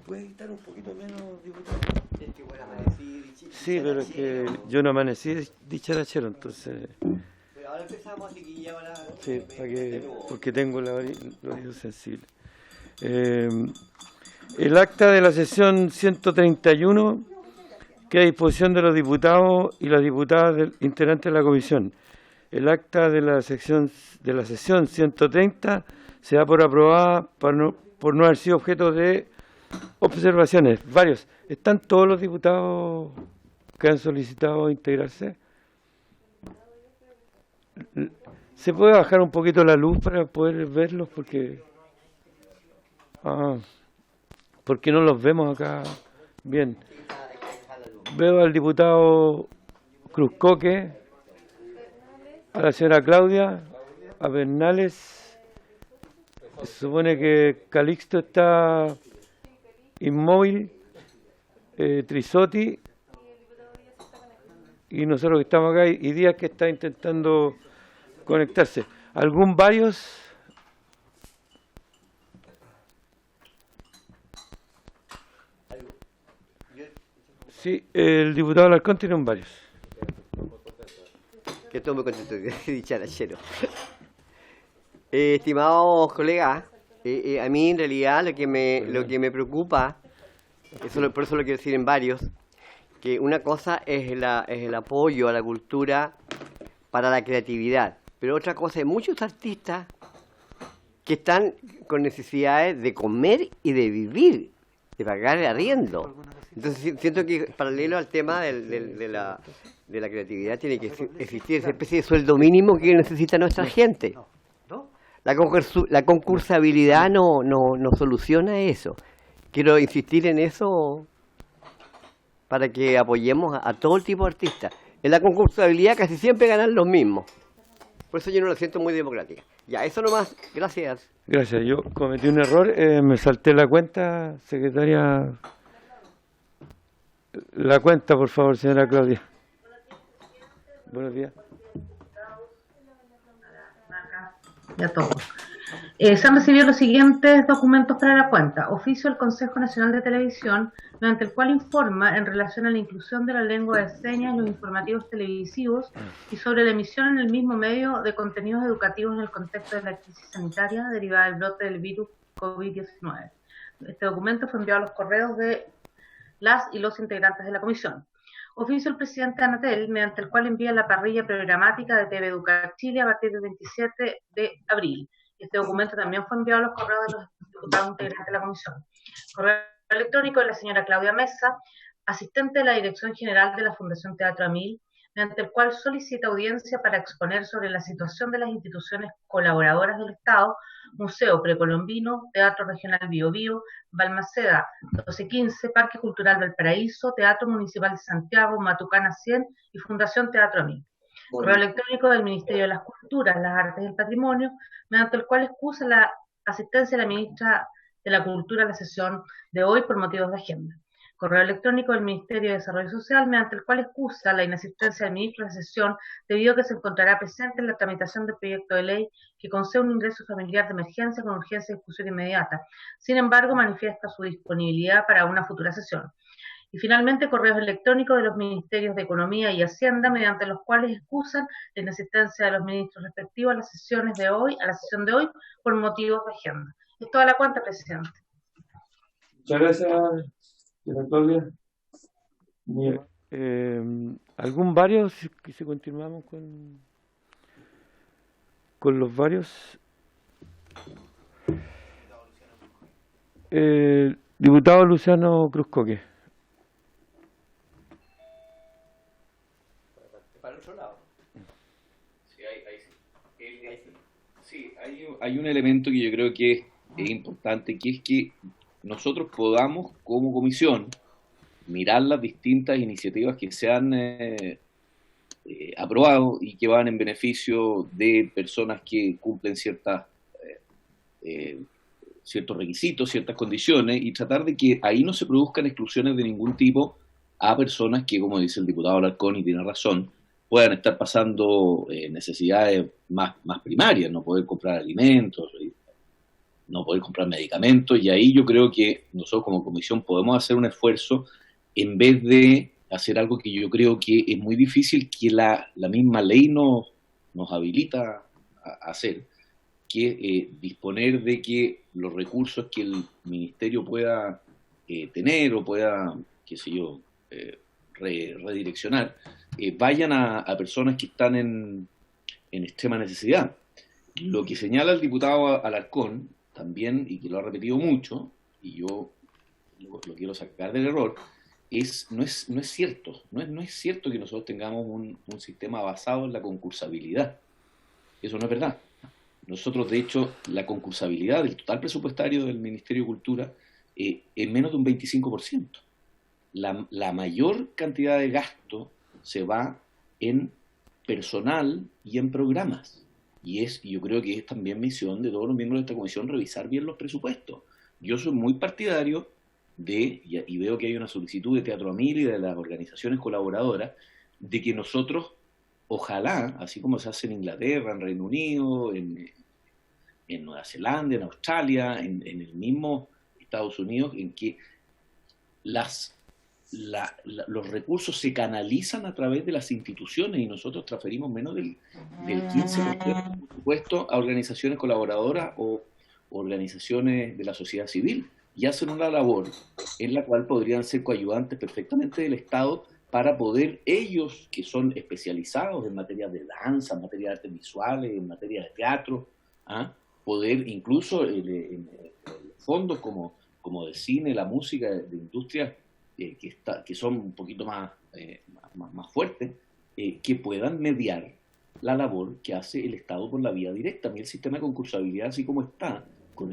¿Puede estar un poquito menos, diputado? Es que bueno, amanecí Sí, pero es que yo no amanecí dicharachero, entonces... Pero ahora empezamos, así que ya van a... Sí, porque tengo los oídos sensibles. El acta de la sesión 131 queda a disposición de los diputados y las diputadas integrantes de la comisión. El acta de la sesión 130 se da por aprobada por no haber sido objeto de observaciones. Varios. ¿Están todos los diputados que han solicitado integrarse? ¿Se puede bajar un poquito la luz para poder verlos? Porque no los vemos acá bien. Veo al diputado Cruzcoque, a la señora Claudia, a Bernales. Se supone que Calixto está inmóvil, Trisotti, y nosotros que estamos acá, y Díaz que está intentando conectarse. ¿Algún varios? Sí, el diputado Alarcón tiene un varios. Que estoy muy contento de dicharachero. Estimados colegas, a mí en realidad lo que me preocupa, por eso lo quiero decir en varios, que una cosa es el apoyo a la cultura para la creatividad, pero otra cosa es muchos artistas que están con necesidades de comer y de vivir, de pagar el arriendo. Entonces siento que paralelo al tema de la creatividad tiene que existir esa especie de sueldo mínimo que necesita nuestra gente. La concursabilidad no soluciona eso. Quiero insistir en eso para que apoyemos a todo el tipo de artistas. En la concursabilidad casi siempre ganan los mismos. Por eso yo no la siento muy democrática. Ya, eso nomás. Gracias. Gracias. Yo cometí un error. Me salté la cuenta, secretaria. La cuenta, por favor, señora Claudia. Buenos días. Ya tomo. Se han recibido los siguientes documentos para la cuenta. Oficio del Consejo Nacional de Televisión, mediante el cual informa en relación a la inclusión de la lengua de señas en los informativos televisivos y sobre la emisión en el mismo medio de contenidos educativos en el contexto de la crisis sanitaria derivada del brote del virus COVID-19. Este documento fue enviado a los correos de las y los integrantes de la comisión. Oficio del presidente Anatel, mediante el cual envía la parrilla programática de TV Educar Chile a partir del 27 de abril. Este documento también fue enviado a los correos de los diputados integrantes de la comisión. Correo electrónico de la señora Claudia Mesa, asistente de la Dirección General de la Fundación Teatro Amil, mediante el cual solicita audiencia para exponer sobre la situación de las instituciones colaboradoras del Estado, Museo Precolombino, Teatro Regional Bio Bio, Balmaceda 1215, Parque Cultural Valparaíso, Teatro Municipal de Santiago, Matucana 100 y Fundación Teatro Amil. Correo electrónico del Ministerio de las Culturas, las Artes y el Patrimonio, mediante el cual excusa la asistencia de la ministra de la Cultura a la sesión de hoy por motivos de agenda. Correo electrónico del Ministerio de Desarrollo Social, mediante el cual excusa la inasistencia del ministro a la sesión debido a que se encontrará presente en la tramitación del proyecto de ley que concede un ingreso familiar de emergencia con urgencia de discusión inmediata. Sin embargo, manifiesta su disponibilidad para una futura sesión. Y finalmente, correos electrónicos de los ministerios de Economía y Hacienda, mediante los cuales excusan la inexistencia de los ministros respectivos a las sesión de hoy por motivos de agenda. Es toda la cuenta, presidente. Muchas gracias, señora Claudia. ¿Algún varios? Si continuamos con los varios. Diputado Luciano Cruzcoque. Para el otro lado. Sí, hay un elemento que yo creo que es importante, que es que nosotros podamos, como comisión, mirar las distintas iniciativas que se han aprobado y que van en beneficio de personas que cumplen ciertos requisitos, ciertas condiciones, y tratar de que ahí no se produzcan exclusiones de ningún tipo a personas que, como dice el diputado Alarcón, y tiene razón, puedan estar pasando necesidades más primarias, no poder comprar alimentos, no poder comprar medicamentos, y ahí yo creo que nosotros como comisión podemos hacer un esfuerzo en vez de hacer algo que yo creo que es muy difícil, que la misma ley nos habilita a hacer, que disponer de que los recursos que el ministerio pueda tener o pueda, qué sé yo, redireccionar, vayan a personas que están en extrema necesidad. Lo que señala el diputado Alarcón también, y que lo ha repetido mucho, y yo lo quiero sacar del error, no es cierto. No es cierto que nosotros tengamos un sistema basado en la concursabilidad. Eso no es verdad. Nosotros, de hecho, la concursabilidad del total presupuestario del Ministerio de Cultura es menos de un 25%. La mayor cantidad de gasto se va en personal y en programas. Y yo creo que es también misión de todos los miembros de esta comisión revisar bien los presupuestos. Yo soy muy partidario y veo que hay una solicitud de Teatro Amil y de las organizaciones colaboradoras, de que nosotros, ojalá, así como se hace en Inglaterra, en Reino Unido, en Nueva Zelanda, en Australia, en el mismo Estados Unidos, en que los recursos se canalizan a través de las instituciones y nosotros transferimos menos del 15% del presupuesto a organizaciones colaboradoras o organizaciones de la sociedad civil, y hacen una labor en la cual podrían ser coayudantes perfectamente del Estado para poder ellos, que son especializados en materia de danza, en materia de artes visuales, en materia de teatro, poder incluso en fondos como de cine, la música, de industrias que son un poquito más fuertes, que puedan mediar la labor que hace el Estado por la vía directa. A mí el sistema de concursabilidad, así como está, con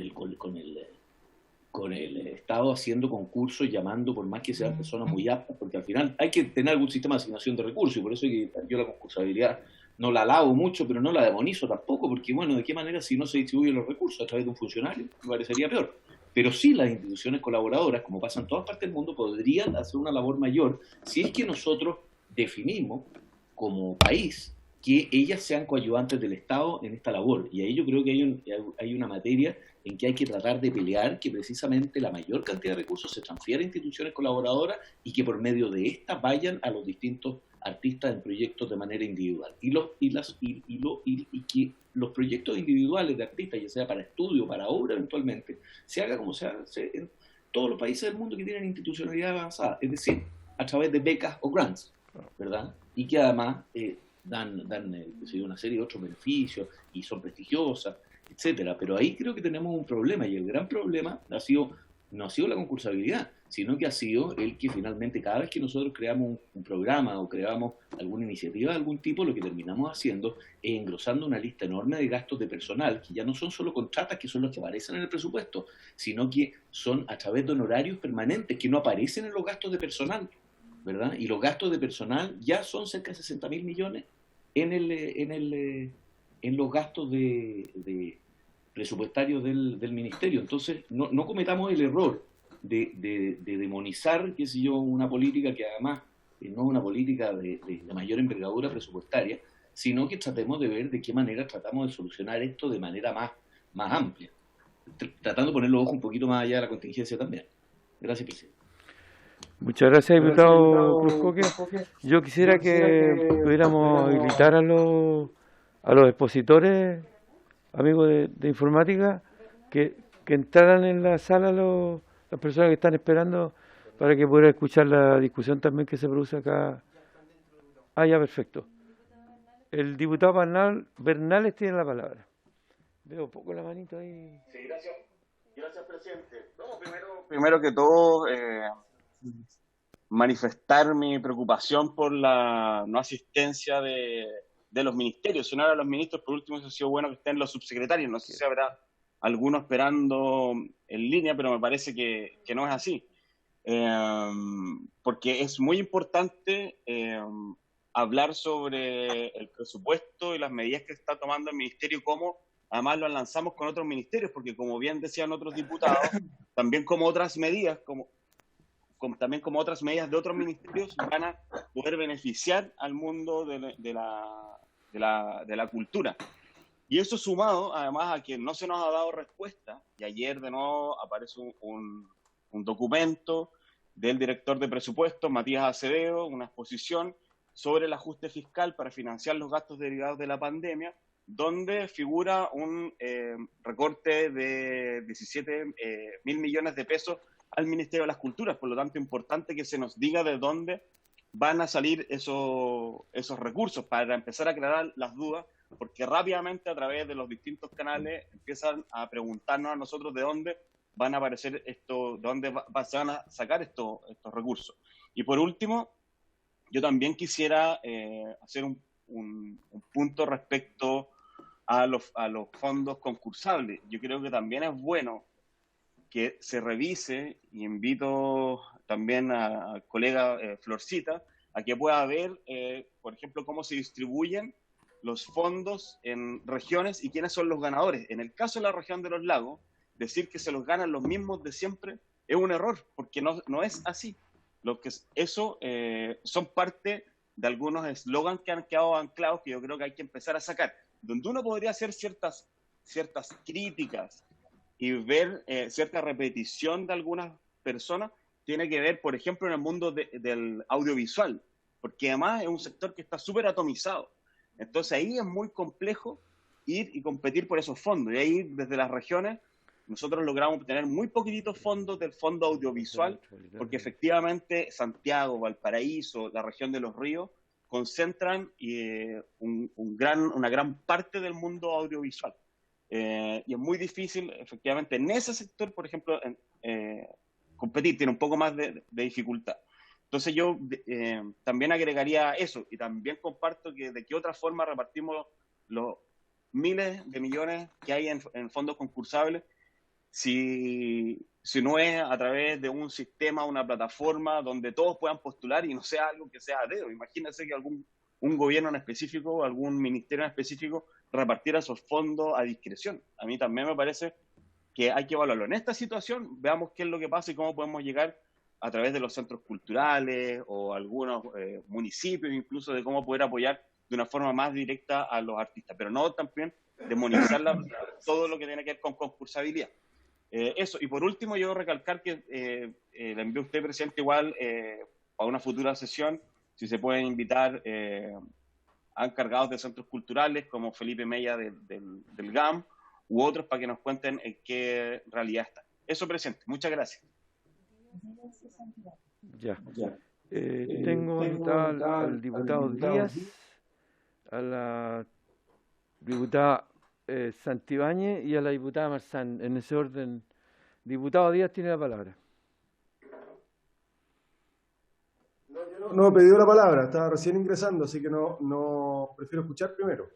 el Estado haciendo concursos, llamando por más que sean personas muy aptas, porque al final hay que tener algún sistema de asignación de recursos, y por eso que yo la concursabilidad no la alabo mucho, pero no la demonizo tampoco, porque bueno, ¿de qué manera si no se distribuyen los recursos a través de un funcionario? Me parecería peor. Pero sí las instituciones colaboradoras, como pasa en todas partes del mundo, podrían hacer una labor mayor si es que nosotros definimos como país que ellas sean coayudantes del Estado en esta labor. Y ahí yo creo que hay una materia en que hay que tratar de pelear que precisamente la mayor cantidad de recursos se transfiera a instituciones colaboradoras y que por medio de estas vayan a los distintos artistas en proyectos de manera individual. Y que los proyectos individuales de artistas, ya sea para estudio, para obra eventualmente, se haga como se hace en todos los países del mundo que tienen institucionalidad avanzada, es decir, a través de becas o grants, ¿verdad? Y que además dan una serie de otros beneficios y son prestigiosas, etcétera. Pero ahí creo que tenemos un problema, y el gran problema no ha sido la concursabilidad, sino que ha sido el que finalmente cada vez que nosotros creamos un programa o creamos alguna iniciativa de algún tipo, lo que terminamos haciendo es engrosando una lista enorme de gastos de personal, que ya no son solo contratas, que son los que aparecen en el presupuesto, sino que son a través de honorarios permanentes que no aparecen en los gastos de personal, ¿verdad? Y los gastos de personal ya son cerca de 60.000 millones en los gastos presupuestarios del ministerio. Entonces, no cometamos el error de demonizar, qué sé yo, una política que además no es una política de mayor envergadura presupuestaria, sino que tratemos de ver de qué manera tratamos de solucionar esto de manera más amplia, tratando de poner los ojos un poquito más allá de la contingencia también. Gracias, presidente. Muchas gracias, diputado Cruzcoque. Yo quisiera que pudiéramos habilitar a los expositores, amigos de informática, que entraran en la sala las personas que están esperando para que pudieran escuchar la discusión también que se produce acá. Ya, perfecto. El diputado Bernales tiene la palabra. Veo poco la manito ahí. Sí, gracias presidente. No, primero que todo, manifestar mi preocupación por la no asistencia de los ministerios. Si no eran los ministros, por último, eso ha sido bueno que estén los subsecretarios. No sé si habrá alguno esperando en línea, pero me parece que no es así. Porque es muy importante hablar sobre el presupuesto y las medidas que está tomando el ministerio, como además lo lanzamos con otros ministerios, porque como bien decían otros diputados, también como otras medidas, también como otras medidas de otros ministerios van a poder beneficiar al mundo de la cultura. Y eso sumado, además, a que no se nos ha dado respuesta, y ayer de nuevo aparece un documento del director de presupuestos, Matías Acevedo, una exposición sobre el ajuste fiscal para financiar los gastos derivados de la pandemia, donde figura un recorte de 17 mil millones de pesos al Ministerio de las Culturas. Por lo tanto, importante que se nos diga de dónde van a salir esos recursos para empezar a aclarar las dudas, porque rápidamente a través de los distintos canales empiezan a preguntarnos a nosotros de dónde van a aparecer esto, de dónde se van a sacar estos recursos. Y por último, yo también quisiera hacer un punto respecto a los fondos concursables. Yo creo que también es bueno que se revise, y invito también al colega Florcita a que pueda ver, por ejemplo, cómo se distribuyen los fondos en regiones y quiénes son los ganadores. En el caso de la región de los lagos, decir que se los ganan los mismos de siempre es un error, porque no es así. Eso son parte de algunos eslogans que han quedado anclados, que yo creo que hay que empezar a sacar, donde uno podría hacer ciertas críticas y ver cierta repetición de algunas personas. Tiene que ver, por ejemplo, en el mundo del audiovisual, porque además es un sector que está súper atomizado. Entonces ahí es muy complejo ir y competir por esos fondos. Y ahí, desde las regiones, nosotros logramos obtener muy poquititos fondos del fondo audiovisual, porque efectivamente Santiago, Valparaíso, la región de los ríos, concentran una gran parte del mundo audiovisual. Y es muy difícil, efectivamente, en ese sector, por ejemplo, competir, tiene un poco más de dificultad. Entonces yo también agregaría eso, y también comparto que de qué otra forma repartimos los miles de millones que hay en fondos concursables, si no es a través de un sistema, una plataforma donde todos puedan postular y no sea algo que sea a dedo. Imagínense que un gobierno en específico, algún ministerio en específico repartiera esos fondos a discreción. A mí también me parece que hay que evaluarlo. En esta situación, veamos qué es lo que pasa y cómo podemos llegar a través de los centros culturales o algunos municipios, incluso de cómo poder apoyar de una forma más directa a los artistas, pero no también demonizar todo lo que tiene que ver con concursabilidad. Eso, y por último yo recalcar que le envío a usted, presidente, igual para una futura sesión, si se pueden invitar a encargados de centros culturales como Felipe Mella del GAM u otros para que nos cuenten en qué realidad está. Eso, presidente, muchas gracias. Ya. Tengo al diputado Díaz, a la diputada Santibáñez y a la diputada Marzán, en ese orden. Diputado Díaz tiene la palabra. No he pedido la palabra, estaba recién ingresando, así que no prefiero escuchar primero.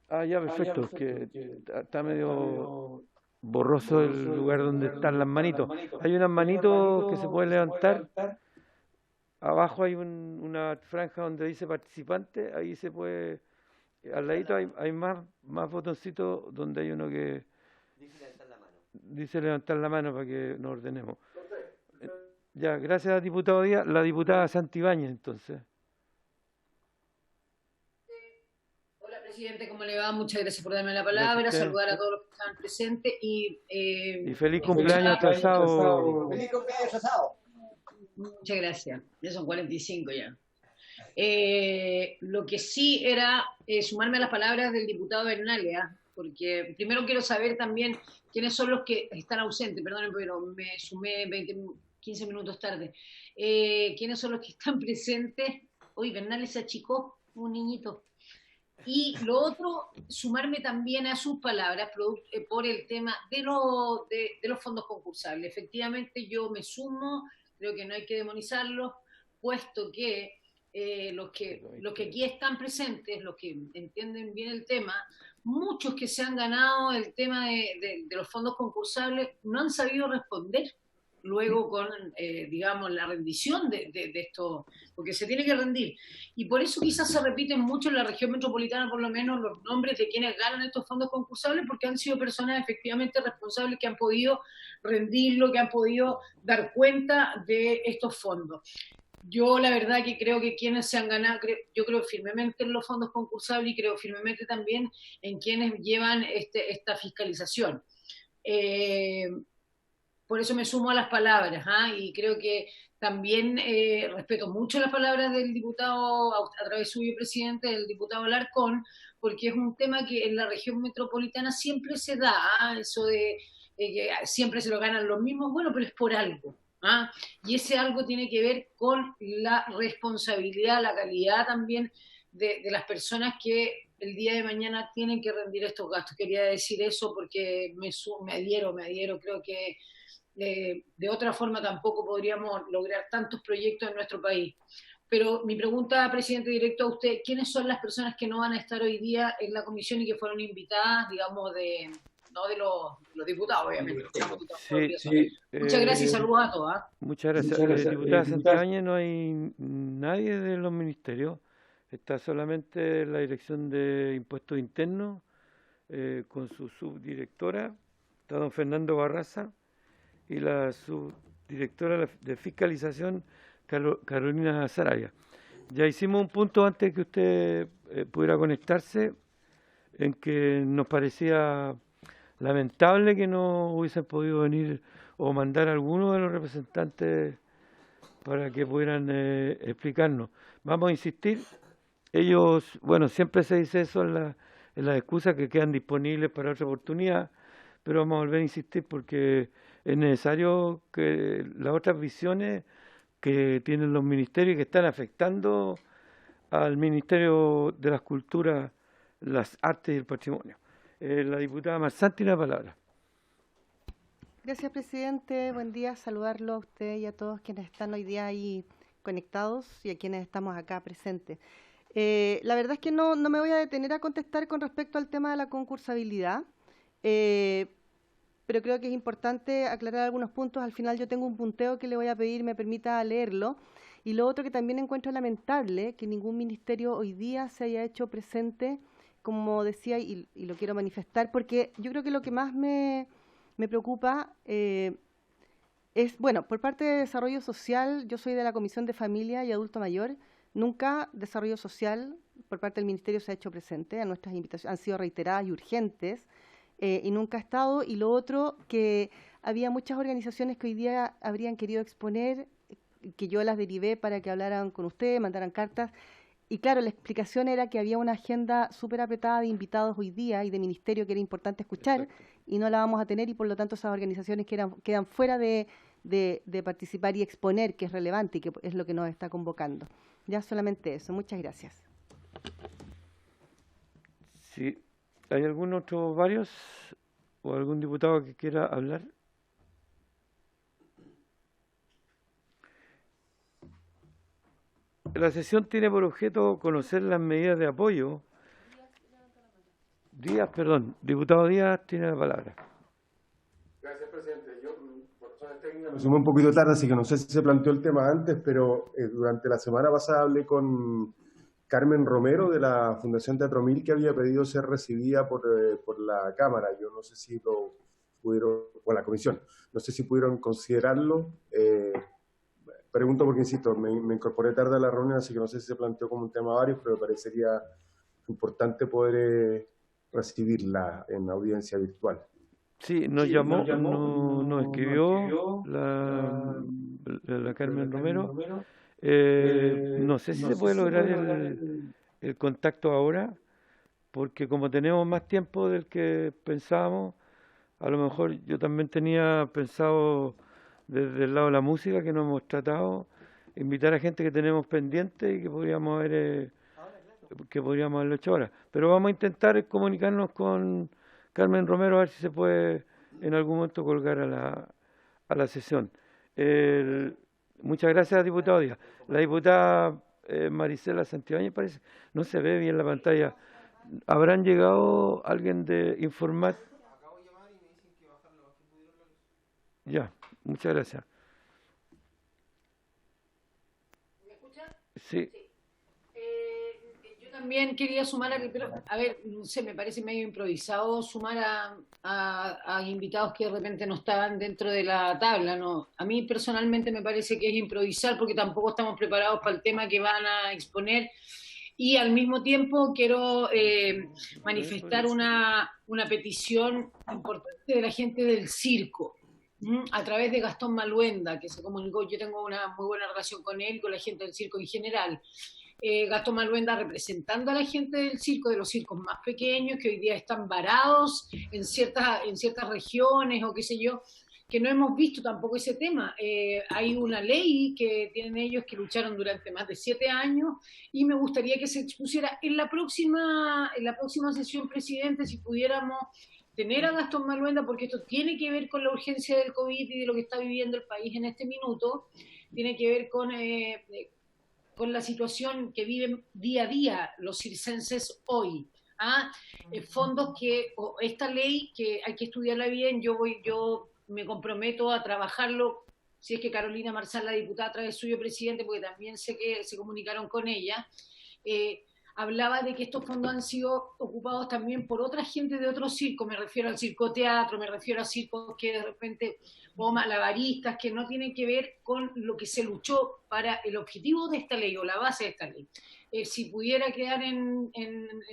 Ya, perfecto, que está medio borroso el lugar donde están las manitos. Hay unas manitos que se pueden levantar. Abajo hay una franja donde dice participante, ahí se puede... Al ladito hay más botoncitos donde hay uno que dice levantar la mano para que nos ordenemos. Ya, gracias, diputado Díaz. La diputada Santibáñez, entonces. Hola, presidente, ¿cómo le va? Muchas gracias por darme la palabra, saludar a todos los que están presentes y feliz cumpleaños atrasado. ¡Feliz cumpleaños atrasado! Muchas gracias, ya son 45 ya. Lo que sí era sumarme a las palabras del diputado Bernalia, porque primero quiero saber también quiénes son los que están ausentes, perdonen, pero me sumé 15 minutos tarde. ¿Quiénes son los que están presentes? Hoy Bernalia se achicó, un niñito. Y lo otro, sumarme también a sus palabras por el tema de los fondos concursables. Efectivamente, yo me sumo, creo que no hay que demonizarlos, puesto que los que aquí están presentes, los que entienden bien el tema, muchos que se han ganado el tema de los fondos concursables no han sabido responder luego con, digamos, la rendición de esto, porque se tiene que rendir. Y por eso quizás se repiten mucho en la región metropolitana, por lo menos, los nombres de quienes ganan estos fondos concursables, porque han sido personas efectivamente responsables que han podido rendirlo, que han podido dar cuenta de estos fondos. Yo la verdad que creo que quienes se han ganado, yo creo firmemente en los fondos concursables y creo firmemente también en quienes llevan esta fiscalización. Eh, por eso me sumo a las palabras, ¿ah? Y creo que también respeto mucho las palabras del diputado, a través suyo, presidente, del diputado Alarcón, porque es un tema que en la región metropolitana siempre se da, ¿ah? Eso de que siempre se lo ganan los mismos, bueno, pero es por algo. ¿Ah? Y ese algo tiene que ver con la responsabilidad, la calidad también de las personas que el día de mañana tienen que rendir estos gastos. Quería decir eso porque me adhiero, creo que de otra forma tampoco podríamos lograr tantos proyectos en nuestro país. Pero mi pregunta, presidente, directo a usted, ¿quiénes son las personas que no van a estar hoy día en la comisión y que fueron invitadas, digamos, no de los diputados, obviamente? Sí, muchas gracias y saludos a todos. Muchas gracias. Diputada Santibáñez, no hay nadie de los ministerios, está solamente la Dirección de Impuestos Internos con su subdirectora, está don Fernando Barraza, y la subdirectora de Fiscalización, Carolina Sarabia. Ya hicimos un punto antes que usted pudiera conectarse, en que nos parecía lamentable que no hubiesen podido venir o mandar a alguno de los representantes para que pudieran explicarnos. Vamos a insistir. Ellos, bueno, siempre se dice eso en las excusas que quedan disponibles para otra oportunidad, pero vamos a volver a insistir porque es necesario que las otras visiones que tienen los ministerios y que están afectando al Ministerio de las Culturas, las Artes y el Patrimonio. La diputada Marsanti, la palabra. Gracias, presidente. Buen día, saludarlo a usted y a todos quienes están hoy día ahí conectados y a quienes estamos acá presentes. La verdad es que no me voy a detener a contestar con respecto al tema de la concursabilidad, pero creo que es importante aclarar algunos puntos. Al final yo tengo un punteo que le voy a pedir me permita leerlo. Y lo otro que también encuentro lamentable, que ningún ministerio hoy día se haya hecho presente, como decía, y lo quiero manifestar, porque yo creo que lo que más me preocupa es, bueno, por parte de Desarrollo Social, yo soy de la Comisión de Familia y Adulto Mayor, nunca Desarrollo Social por parte del Ministerio se ha hecho presente, a nuestras invitaciones han sido reiteradas y urgentes, y nunca ha estado. Y lo otro, que había muchas organizaciones que hoy día habrían querido exponer, que yo las derivé para que hablaran con usted, mandaran cartas. Y claro, la explicación era que había una agenda súper apretada de invitados hoy día y de ministerio que era importante escuchar. Exacto. Y no la vamos a tener y por lo tanto esas organizaciones quedan fuera de participar y exponer, que es relevante y que es lo que nos está convocando. Ya solamente eso. Muchas gracias. Sí. ¿Hay algún otro, varios, o algún diputado que quiera hablar? La sesión tiene por objeto conocer las medidas de apoyo. Diputado Díaz tiene la palabra. Gracias, presidente. Yo, por razones técnicas, me sumé un poquito tarde, así que no sé si se planteó el tema antes, pero durante la semana pasada hablé con Carmen Romero de la Fundación Teatro Mil, que había pedido ser recibida por la Cámara. Yo no sé si lo pudieron, o la Comisión, no sé si pudieron considerarlo. Pregunto porque, insisto, me incorporé tarde a la reunión, así que no sé si se planteó como un tema varios, pero me parecería importante poder recibirla en audiencia virtual. Sí, nos escribió la Carmen Romero. No sé si se puede lograr el contacto ahora, porque como tenemos más tiempo del que pensábamos, a lo mejor yo también tenía pensado desde el lado de la música, que no hemos tratado, invitar a gente que tenemos pendiente y que podríamos haberlo hecho ahora. Pero vamos a intentar comunicarnos con Carmen Romero a ver si se puede en algún momento colgar a la sesión. Muchas gracias, diputado Díaz. La diputada Marisela Santibáñez, parece, no se ve bien la pantalla. ¿Habrán llegado alguien de Informat? Acabo de llamar y me dicen que bajarlo. Ya, muchas gracias. ¿Me escucha? Sí. Yo También quería sumar, pero, a ver, no sé, me parece medio improvisado sumar a invitados que de repente no estaban dentro de la tabla, ¿no? A mí personalmente me parece que es improvisar porque tampoco estamos preparados para el tema que van a exponer y al mismo tiempo quiero manifestar una petición importante de la gente del circo. A través de Gastón Maluenda, que se comunicó, yo tengo una muy buena relación con él, con la gente del circo en general. Gastón Maluenda representando a la gente del circo, de los circos más pequeños, que hoy día están varados en ciertas regiones o qué sé yo, que no hemos visto tampoco ese tema. Hay una ley que tienen ellos que lucharon durante más de 7 años y me gustaría que se expusiera en la próxima sesión, presidente, si pudiéramos tener a Gastón Maluenda, porque esto tiene que ver con la urgencia del COVID y de lo que está viviendo el país en este minuto, tiene que ver con la situación que viven día a día los circenses hoy. Fondos o esta ley que hay que estudiarla bien, yo me comprometo a trabajarlo, si es que Carolina Marzal, la diputada, a través suyo, presidente, porque también sé que se comunicaron con ella, hablaba de que estos fondos han sido ocupados también por otra gente de otros circos, me refiero al circoteatro, me refiero a circos que de repente, o malabaristas, que no tienen que ver con lo que se luchó para el objetivo de esta ley o la base de esta ley. Si pudiera quedar en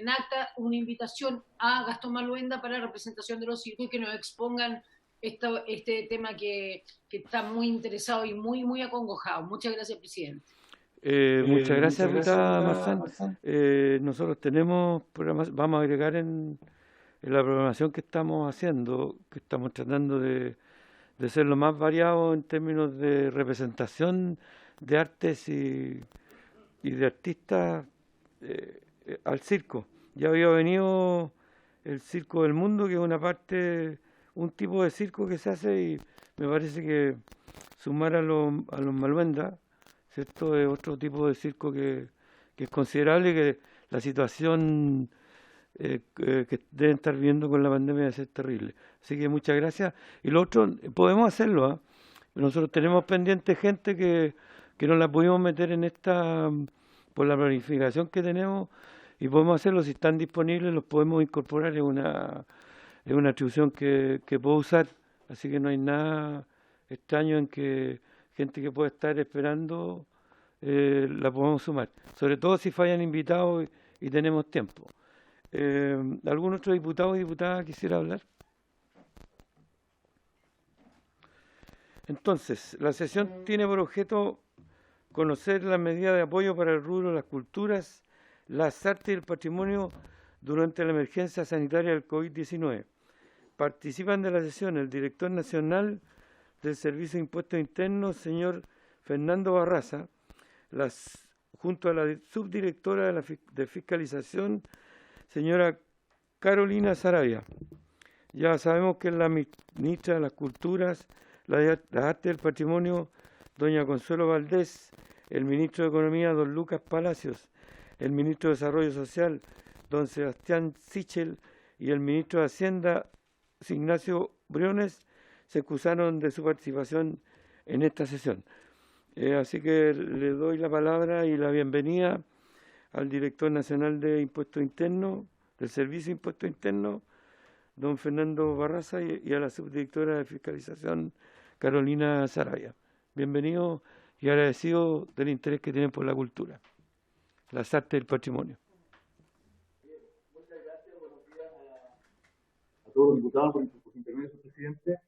acta una invitación a Gastón Maluenda para la representación de los circos y que nos expongan este tema que está muy interesado y muy, muy acongojado. Muchas gracias, presidente. Muchas gracias, diputada Marzán. Nosotros tenemos programas, vamos a agregar en la programación que estamos haciendo, que estamos tratando de ser lo más variado en términos de representación de artes y de artistas al circo. Ya había venido el Circo del Mundo, que es un tipo de circo que se hace, y me parece que sumar a los Maluenda, ¿cierto? Es otro tipo de circo que es considerable, que la situación que deben estar viendo con la pandemia debe ser terrible. Así que muchas gracias. Y lo otro, podemos hacerlo, Nosotros tenemos pendiente gente que no la pudimos meter en esta, por la planificación que tenemos, y podemos hacerlo. Si están disponibles, los podemos incorporar en una atribución que puedo usar. Así que no hay nada extraño en que gente que pueda estar esperando la podemos sumar, sobre todo si fallan invitados y tenemos tiempo. ¿Algún otro diputado o diputada quisiera hablar? Entonces, la sesión tiene por objeto conocer las medidas de apoyo para el rubro de las culturas, las artes y el patrimonio durante la emergencia sanitaria del COVID-19. Participan de la sesión el director nacional del Servicio de Impuestos Internos, señor Fernando Barraza, junto a la subdirectora de Fiscalización, señora Carolina Saravia. Ya sabemos que es la ministra de las Culturas, las Artes y el Patrimonio, doña Consuelo Valdés, el ministro de Economía, don Lucas Palacios, el ministro de Desarrollo Social, don Sebastián Sichel, y el ministro de Hacienda, Ignacio Briones, se excusaron de su participación en esta sesión. Así que le doy la palabra y la bienvenida al director nacional de Impuestos Internos, del Servicio de Impuestos Internos, don Fernando Barraza, y a la subdirectora de Fiscalización, Carolina Saravia. Bienvenido y agradecido del interés que tienen por la cultura, las artes y el patrimonio. Muchas gracias, buenos días a todos los diputados por intermedio de su presidente.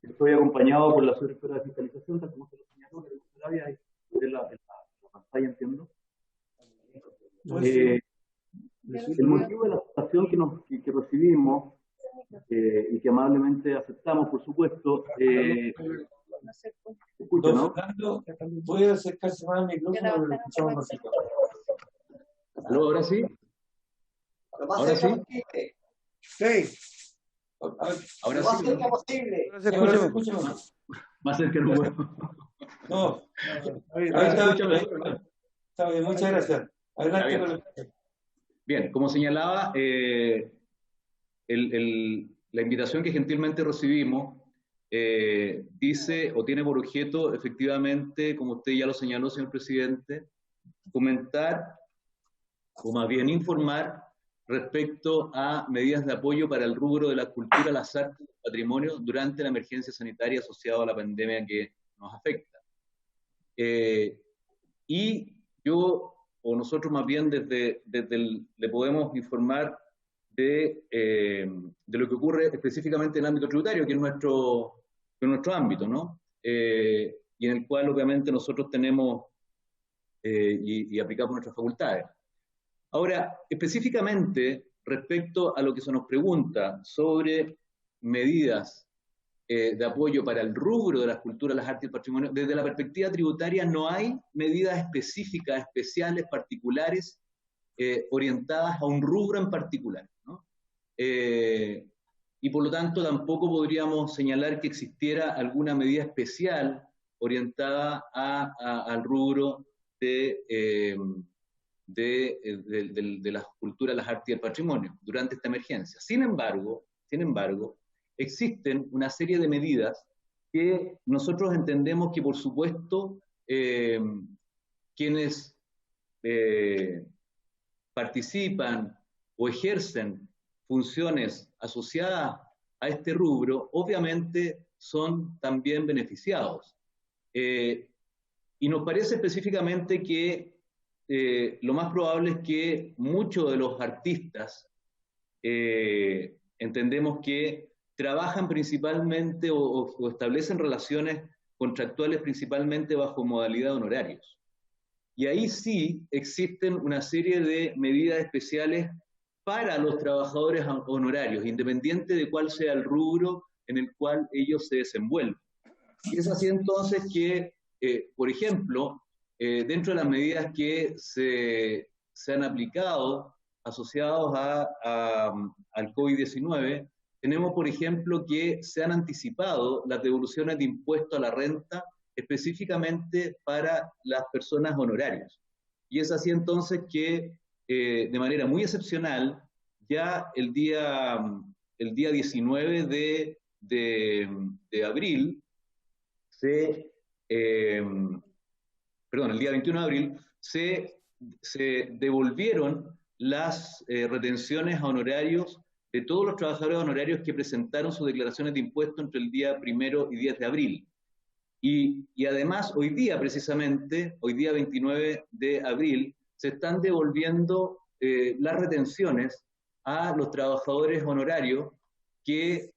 Estoy acompañado por la subdirectora de Fiscalización, tal como se lo señaló, de la pantalla, entiendo. El motivo de la votación que recibimos y que amablemente aceptamos, por supuesto, escucha, ¿no? ¿Puede acercarse más al micrófono? Lo escuchamos más. ¿Aló, ahora sí? ¿Ahora sí? Sí. Ahora sí. Lo más posible. Más cerca no puedo. No. Está bien, muchas gracias. Adelante. Bien, como señalaba, la invitación que gentilmente recibimos dice o tiene por objeto, efectivamente, como usted ya lo señaló, señor presidente, comentar o más bien informar, respecto a medidas de apoyo para el rubro de la cultura, las artes y el patrimonio durante la emergencia sanitaria asociada a la pandemia que nos afecta. Y yo, o nosotros más bien le podemos informar de lo que ocurre específicamente en el ámbito tributario, que es nuestro ámbito, ¿no? Y en el cual obviamente nosotros tenemos y aplicamos nuestras facultades. Ahora, específicamente respecto a lo que se nos pregunta sobre medidas de apoyo para el rubro de las culturas, las artes y el patrimonio, desde la perspectiva tributaria no hay medidas específicas, especiales, particulares, orientadas a un rubro en particular, ¿no? Y por lo tanto tampoco podríamos señalar que existiera alguna medida especial orientada al rubro de las culturas, las artes y el patrimonio durante esta emergencia. Sin embargo, existen una serie de medidas que nosotros entendemos que, por supuesto, quienes participan o ejercen funciones asociadas a este rubro, obviamente son también beneficiados. Y nos parece específicamente que lo más probable es que muchos de los artistas entendemos que trabajan principalmente o establecen relaciones contractuales principalmente bajo modalidad de honorarios. Y ahí sí existen una serie de medidas especiales para los trabajadores honorarios, independiente de cuál sea el rubro en el cual ellos se desenvuelven. Y es así entonces que, por ejemplo, dentro de las medidas que se han aplicado asociados al COVID-19, tenemos, por ejemplo, que se han anticipado las devoluciones de impuestos a la renta específicamente para las personas honorarias. Y es así entonces que, de manera muy excepcional, ya el día 19 de abril, el día 21 de abril, se devolvieron las retenciones a honorarios de todos los trabajadores honorarios que presentaron sus declaraciones de impuestos entre el día 1 y 10 de abril. Y además, hoy día precisamente, hoy día 29 de abril, se están devolviendo las retenciones a los trabajadores honorarios que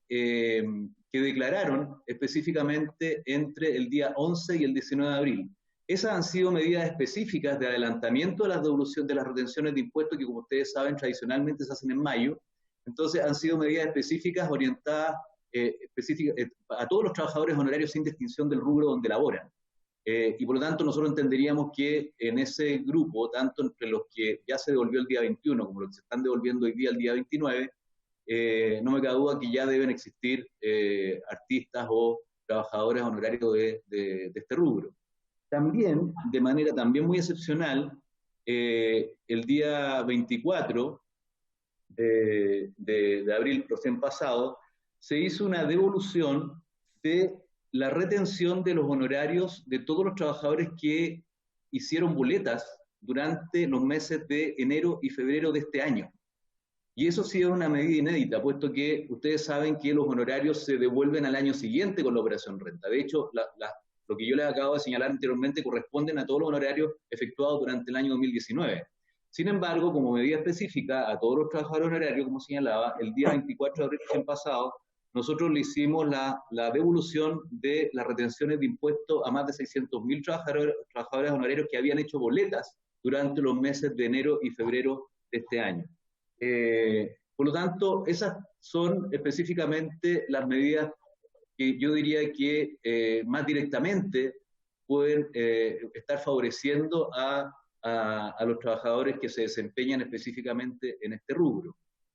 declararon específicamente entre el día 11 y el 19 de abril. Esas han sido medidas específicas de adelantamiento de las devoluciones de las retenciones de impuestos que, como ustedes saben, tradicionalmente se hacen en mayo. Entonces han sido medidas específicas orientadas a todos los trabajadores honorarios sin distinción del rubro donde laboran. Y por lo tanto nosotros entenderíamos que en ese grupo, tanto entre los que ya se devolvió el día 21 como los que se están devolviendo hoy día el día 29, no me cabe duda que ya deben existir artistas o trabajadores honorarios de este rubro. También, de manera también muy excepcional, el día 24 de abril recién pasado, se hizo una devolución de la retención de los honorarios de todos los trabajadores que hicieron boletas durante los meses de enero y febrero de este año. Y eso sí es una medida inédita, puesto que ustedes saben que los honorarios se devuelven al año siguiente con la operación renta. De hecho, lo que yo les acabo de señalar anteriormente corresponden a todos los honorarios efectuados durante el año 2019. Sin embargo, como medida específica a todos los trabajadores honorarios, como señalaba, el día 24 de abril recién pasado, nosotros le hicimos la devolución de las retenciones de impuestos a más de 600.000 trabajadores honorarios que habían hecho boletas durante los meses de enero y febrero de este año. Por lo tanto, esas son específicamente las medidas que yo diría que más directamente pueden estar favoreciendo a los trabajadores que se desempeñan específicamente en este rubro.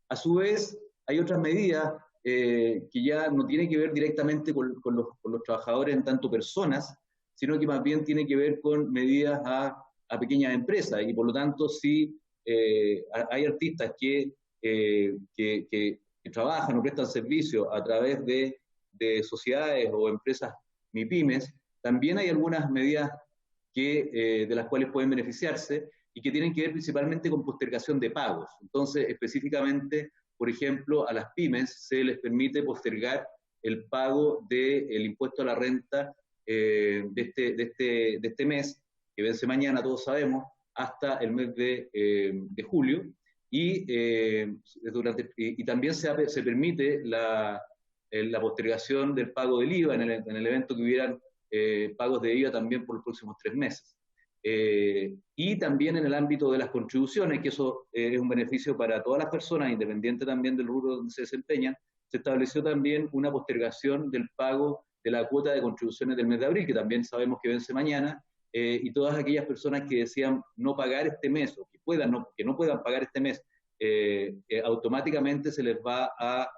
A su vez, hay otras medidas que ya no tienen que ver directamente con los trabajadores en tanto personas, sino que más bien tiene que ver con medidas a pequeñas empresas, y por lo tanto sí hay artistas que trabajan o prestan servicio a través de sociedades o empresas MIPYMES. También hay algunas medidas de las cuales pueden beneficiarse, y que tienen que ver principalmente con postergación de pagos. Entonces, específicamente, por ejemplo, a las pymes se les permite postergar el pago del impuesto a la renta de este mes, que vence mañana, todos sabemos, hasta el mes de julio, y también se permite la postergación del pago del IVA en el evento que hubieran pagos de IVA también por los próximos 3 meses. Y también en el ámbito de las contribuciones, que eso es un beneficio para todas las personas, independiente también del rubro donde se desempeñan, se estableció también una postergación del pago de la cuota de contribuciones del mes de abril, que también sabemos que vence mañana, y todas aquellas personas que decían no pagar este mes, o que no puedan pagar este mes, automáticamente se les va a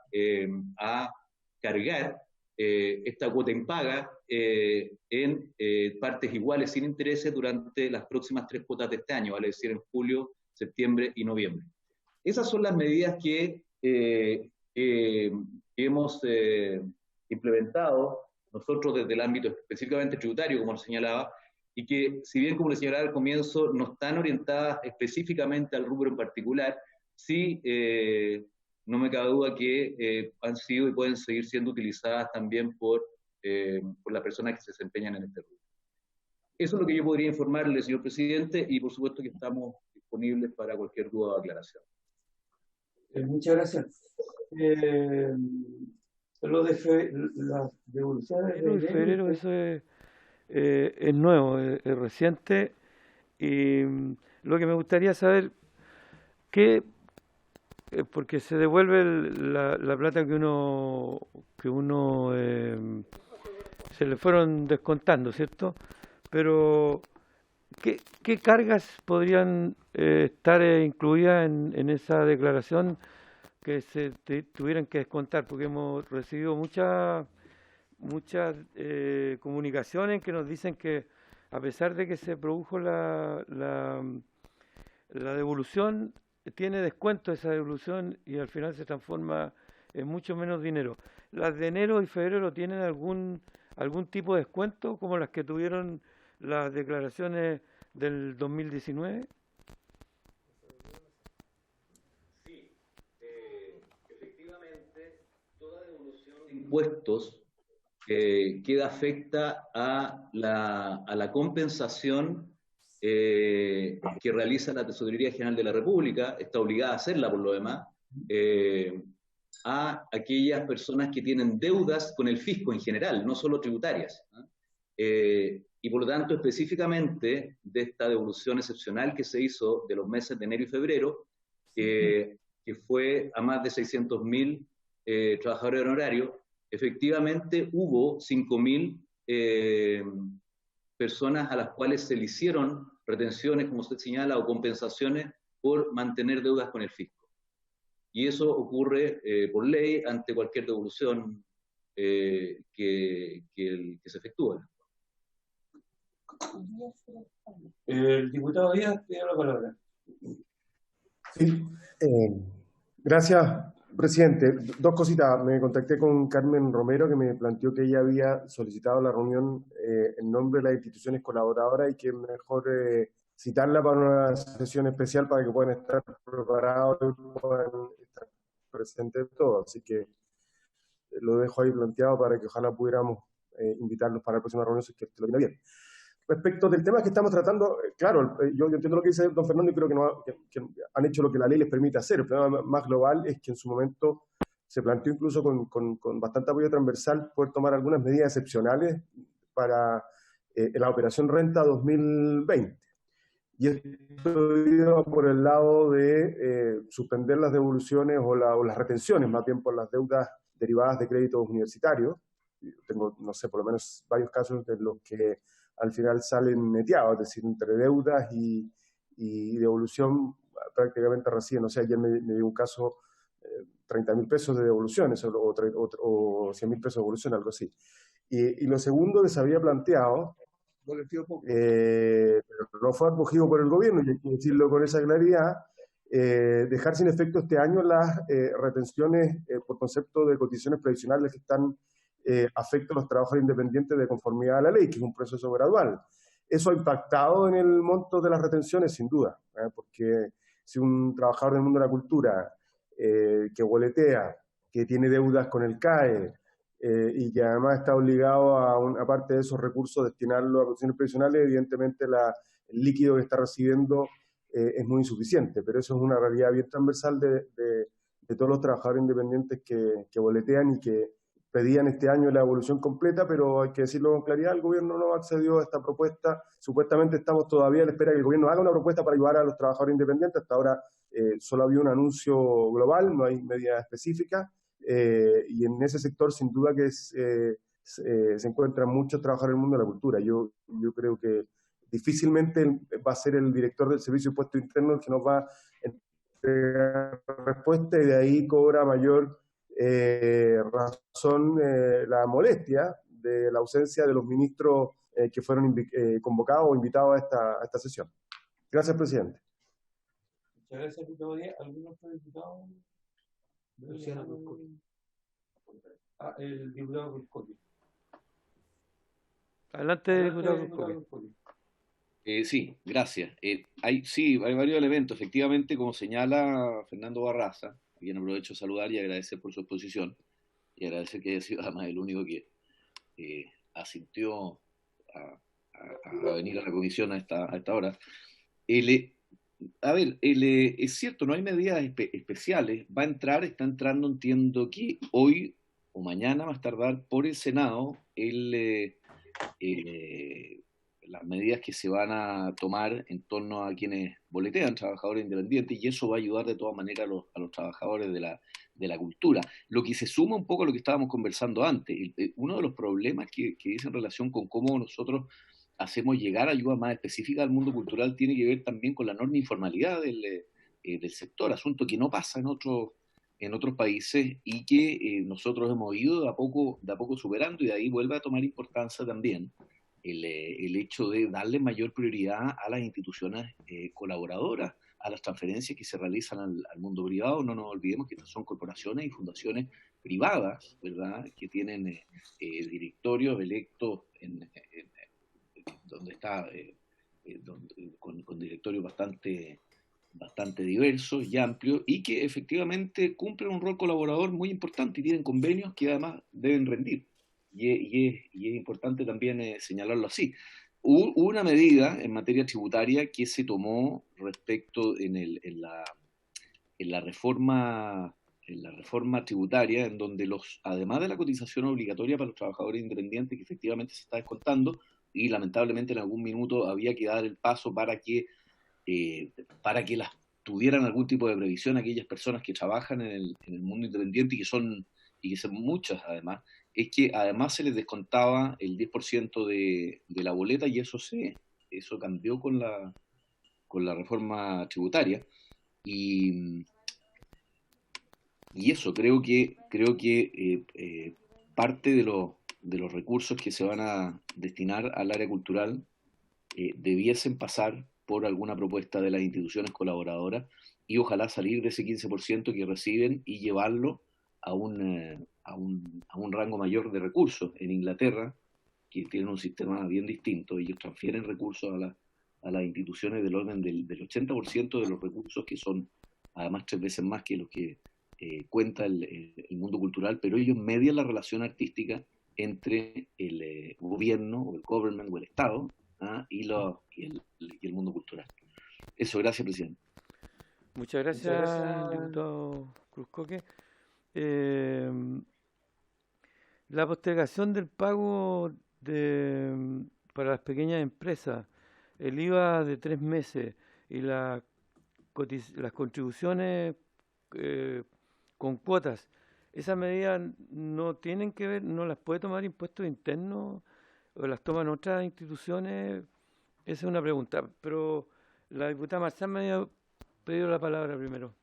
cargar esta cuota impaga en partes iguales sin intereses durante las próximas 3 cuotas de este año, vale decir en julio, septiembre y noviembre. Esas son las medidas que hemos implementado nosotros desde el ámbito específicamente tributario, como lo señalaba, y que, si bien, como le señalaba al comienzo, no están orientadas específicamente al rubro en particular, sí no me cabe duda que han sido y pueden seguir siendo utilizadas también por las personas que se desempeñan en este rubro. Eso es lo que yo podría informarle, señor presidente, y por supuesto que estamos disponibles para cualquier duda o aclaración. Muchas gracias. Lo de las devoluciones de febrero, eso es nuevo, es reciente, y lo que me gustaría saber, porque se devuelve la plata que uno se le fueron descontando, ¿cierto? Pero ¿qué cargas podrían estar incluidas en esa declaración que se tuvieran que descontar? Porque hemos recibido muchas comunicaciones que nos dicen que, a pesar de que se produjo la devolución, tiene descuento esa devolución y al final se transforma en mucho menos dinero. ¿Las de enero y febrero tienen algún tipo de descuento, como las que tuvieron las declaraciones del 2019? Sí, efectivamente, toda devolución de impuestos queda afecta a la compensación que realiza la Tesorería General de la República, está obligada a hacerla por lo demás, a aquellas personas que tienen deudas con el fisco en general, no solo tributarias, ¿no? Y por lo tanto, específicamente de esta devolución excepcional que se hizo de los meses de enero y febrero, que fue a más de 600.000 trabajadores honorarios, efectivamente hubo 5.000 personas a las cuales se le hicieron retenciones, como usted señala, o compensaciones por mantener deudas con el fisco. Y eso ocurre por ley ante cualquier devolución que se efectúa. El diputado Díaz tiene la palabra. Sí, gracias, presidente. 2 cositas. Me contacté con Carmen Romero, que me planteó que ella había solicitado la reunión en nombre de las instituciones colaboradoras y que es mejor citarla para una sesión especial para que puedan estar preparados y puedan estar presentes todos. Así que lo dejo ahí planteado para que ojalá pudiéramos invitarlos para la próxima reunión, si es que lo tiene bien. Respecto del tema que estamos tratando, claro, yo entiendo lo que dice don Fernando y creo que han hecho lo que la ley les permite hacer. El problema más global es que en su momento se planteó incluso con bastante apoyo transversal poder tomar algunas medidas excepcionales para la operación Renta 2020. Y esto iba por el lado de suspender las devoluciones o las retenciones, más bien por las deudas derivadas de créditos universitarios. Tengo, no sé, por lo menos varios casos de los que al final salen neteados, es decir, entre deudas y devolución prácticamente recién. O sea, ayer me dio un caso 30.000 pesos de devoluciones o 100.000 pesos de devolución, algo así. Y lo segundo que se había planteado, pero no fue acogido por el gobierno, y hay que decirlo con esa claridad, dejar sin efecto este año las retenciones por concepto de cotizaciones previsionales que están afecto a los trabajadores independientes de conformidad a la ley, que es un proceso gradual. Eso ha impactado en el monto de las retenciones, sin duda, porque si un trabajador del mundo de la cultura que boletea, que tiene deudas con el CAE y que además está obligado a, aparte de esos recursos, destinarlo a pensiones previsionales, evidentemente el líquido que está recibiendo es muy insuficiente, pero eso es una realidad bien transversal de todos los trabajadores independientes que boletean y que pedían este año la evolución completa, pero hay que decirlo con claridad, el gobierno no accedió a esta propuesta. Supuestamente estamos todavía a la espera de que el gobierno haga una propuesta para ayudar a los trabajadores independientes. Hasta ahora solo había un anuncio global, no hay medidas específicas, y en ese sector sin duda que se encuentran muchos trabajadores del mundo de la cultura. Yo creo que difícilmente va a ser el director del Servicio de Impuestos Internos el que nos va a entregar respuesta, y de ahí cobra mayor razón la molestia de la ausencia de los ministros que fueron convocados o invitados a esta sesión. Gracias, presidente. Muchas gracias, diputado Díaz. ¿Algún otro diputado? El diputado Cruzcoque. Adelante, diputado Cruzcoque. Sí, gracias. Hay varios elementos. Efectivamente, como señala Fernando Barraza, a quien aprovecho de saludar y agradecer por su exposición, y agradecer que haya sido además el único que asintió a venir a la comisión a esta hora. Es cierto, no hay medidas especiales. Está entrando, entiendo que hoy o mañana, más tardar, por el Senado, las medidas que se van a tomar en torno a quienes boletean, trabajadores independientes, y eso va a ayudar de todas maneras a los trabajadores de la cultura. Lo que se suma un poco a lo que estábamos conversando antes, uno de los problemas que dice en relación con cómo nosotros hacemos llegar ayuda más específica al mundo cultural tiene que ver también con la enorme informalidad del sector, asunto que no pasa en otros países y que nosotros hemos ido de a poco superando, y de ahí vuelve a tomar importancia también el hecho de darle mayor prioridad a las instituciones colaboradoras, a las transferencias que se realizan al mundo privado. No nos olvidemos que estas son corporaciones y fundaciones privadas, ¿verdad?, que tienen directorios electos donde está con directorios bastante diversos y amplios, y que efectivamente cumplen un rol colaborador muy importante y tienen convenios que además deben rendir. Y es importante también señalarlo así. Hubo una medida en materia tributaria que se tomó respecto en la reforma tributaria, en donde además de la cotización obligatoria para los trabajadores independientes, que efectivamente se está descontando, y lamentablemente en algún minuto había que dar el paso para que las tuvieran algún tipo de previsión aquellas personas que trabajan en el mundo independiente, y que son muchas además, es que además se les descontaba el 10% de la boleta, y eso cambió con la reforma tributaria, y eso creo que parte de los recursos que se van a destinar al área cultural debiesen pasar por alguna propuesta de las instituciones colaboradoras, y ojalá salir de ese 15% que reciben y llevarlo a un rango mayor de recursos. En Inglaterra, que tienen un sistema bien distinto, ellos transfieren recursos a las instituciones del orden del 80% de los recursos, que son además 3 veces más que los que cuenta el mundo cultural, pero ellos median la relación artística entre el gobierno o el government o el Estado y el mundo cultural. Eso, gracias, presidente. Muchas gracias, diputado Cruzcoque. La postergación del pago para las pequeñas empresas, el IVA de 3 meses y las contribuciones con cuotas, esas medidas no tienen que ver, no las puede tomar impuestos internos o las toman otras instituciones. Esa es una pregunta, pero la diputada Marzán me había pedido la palabra primero.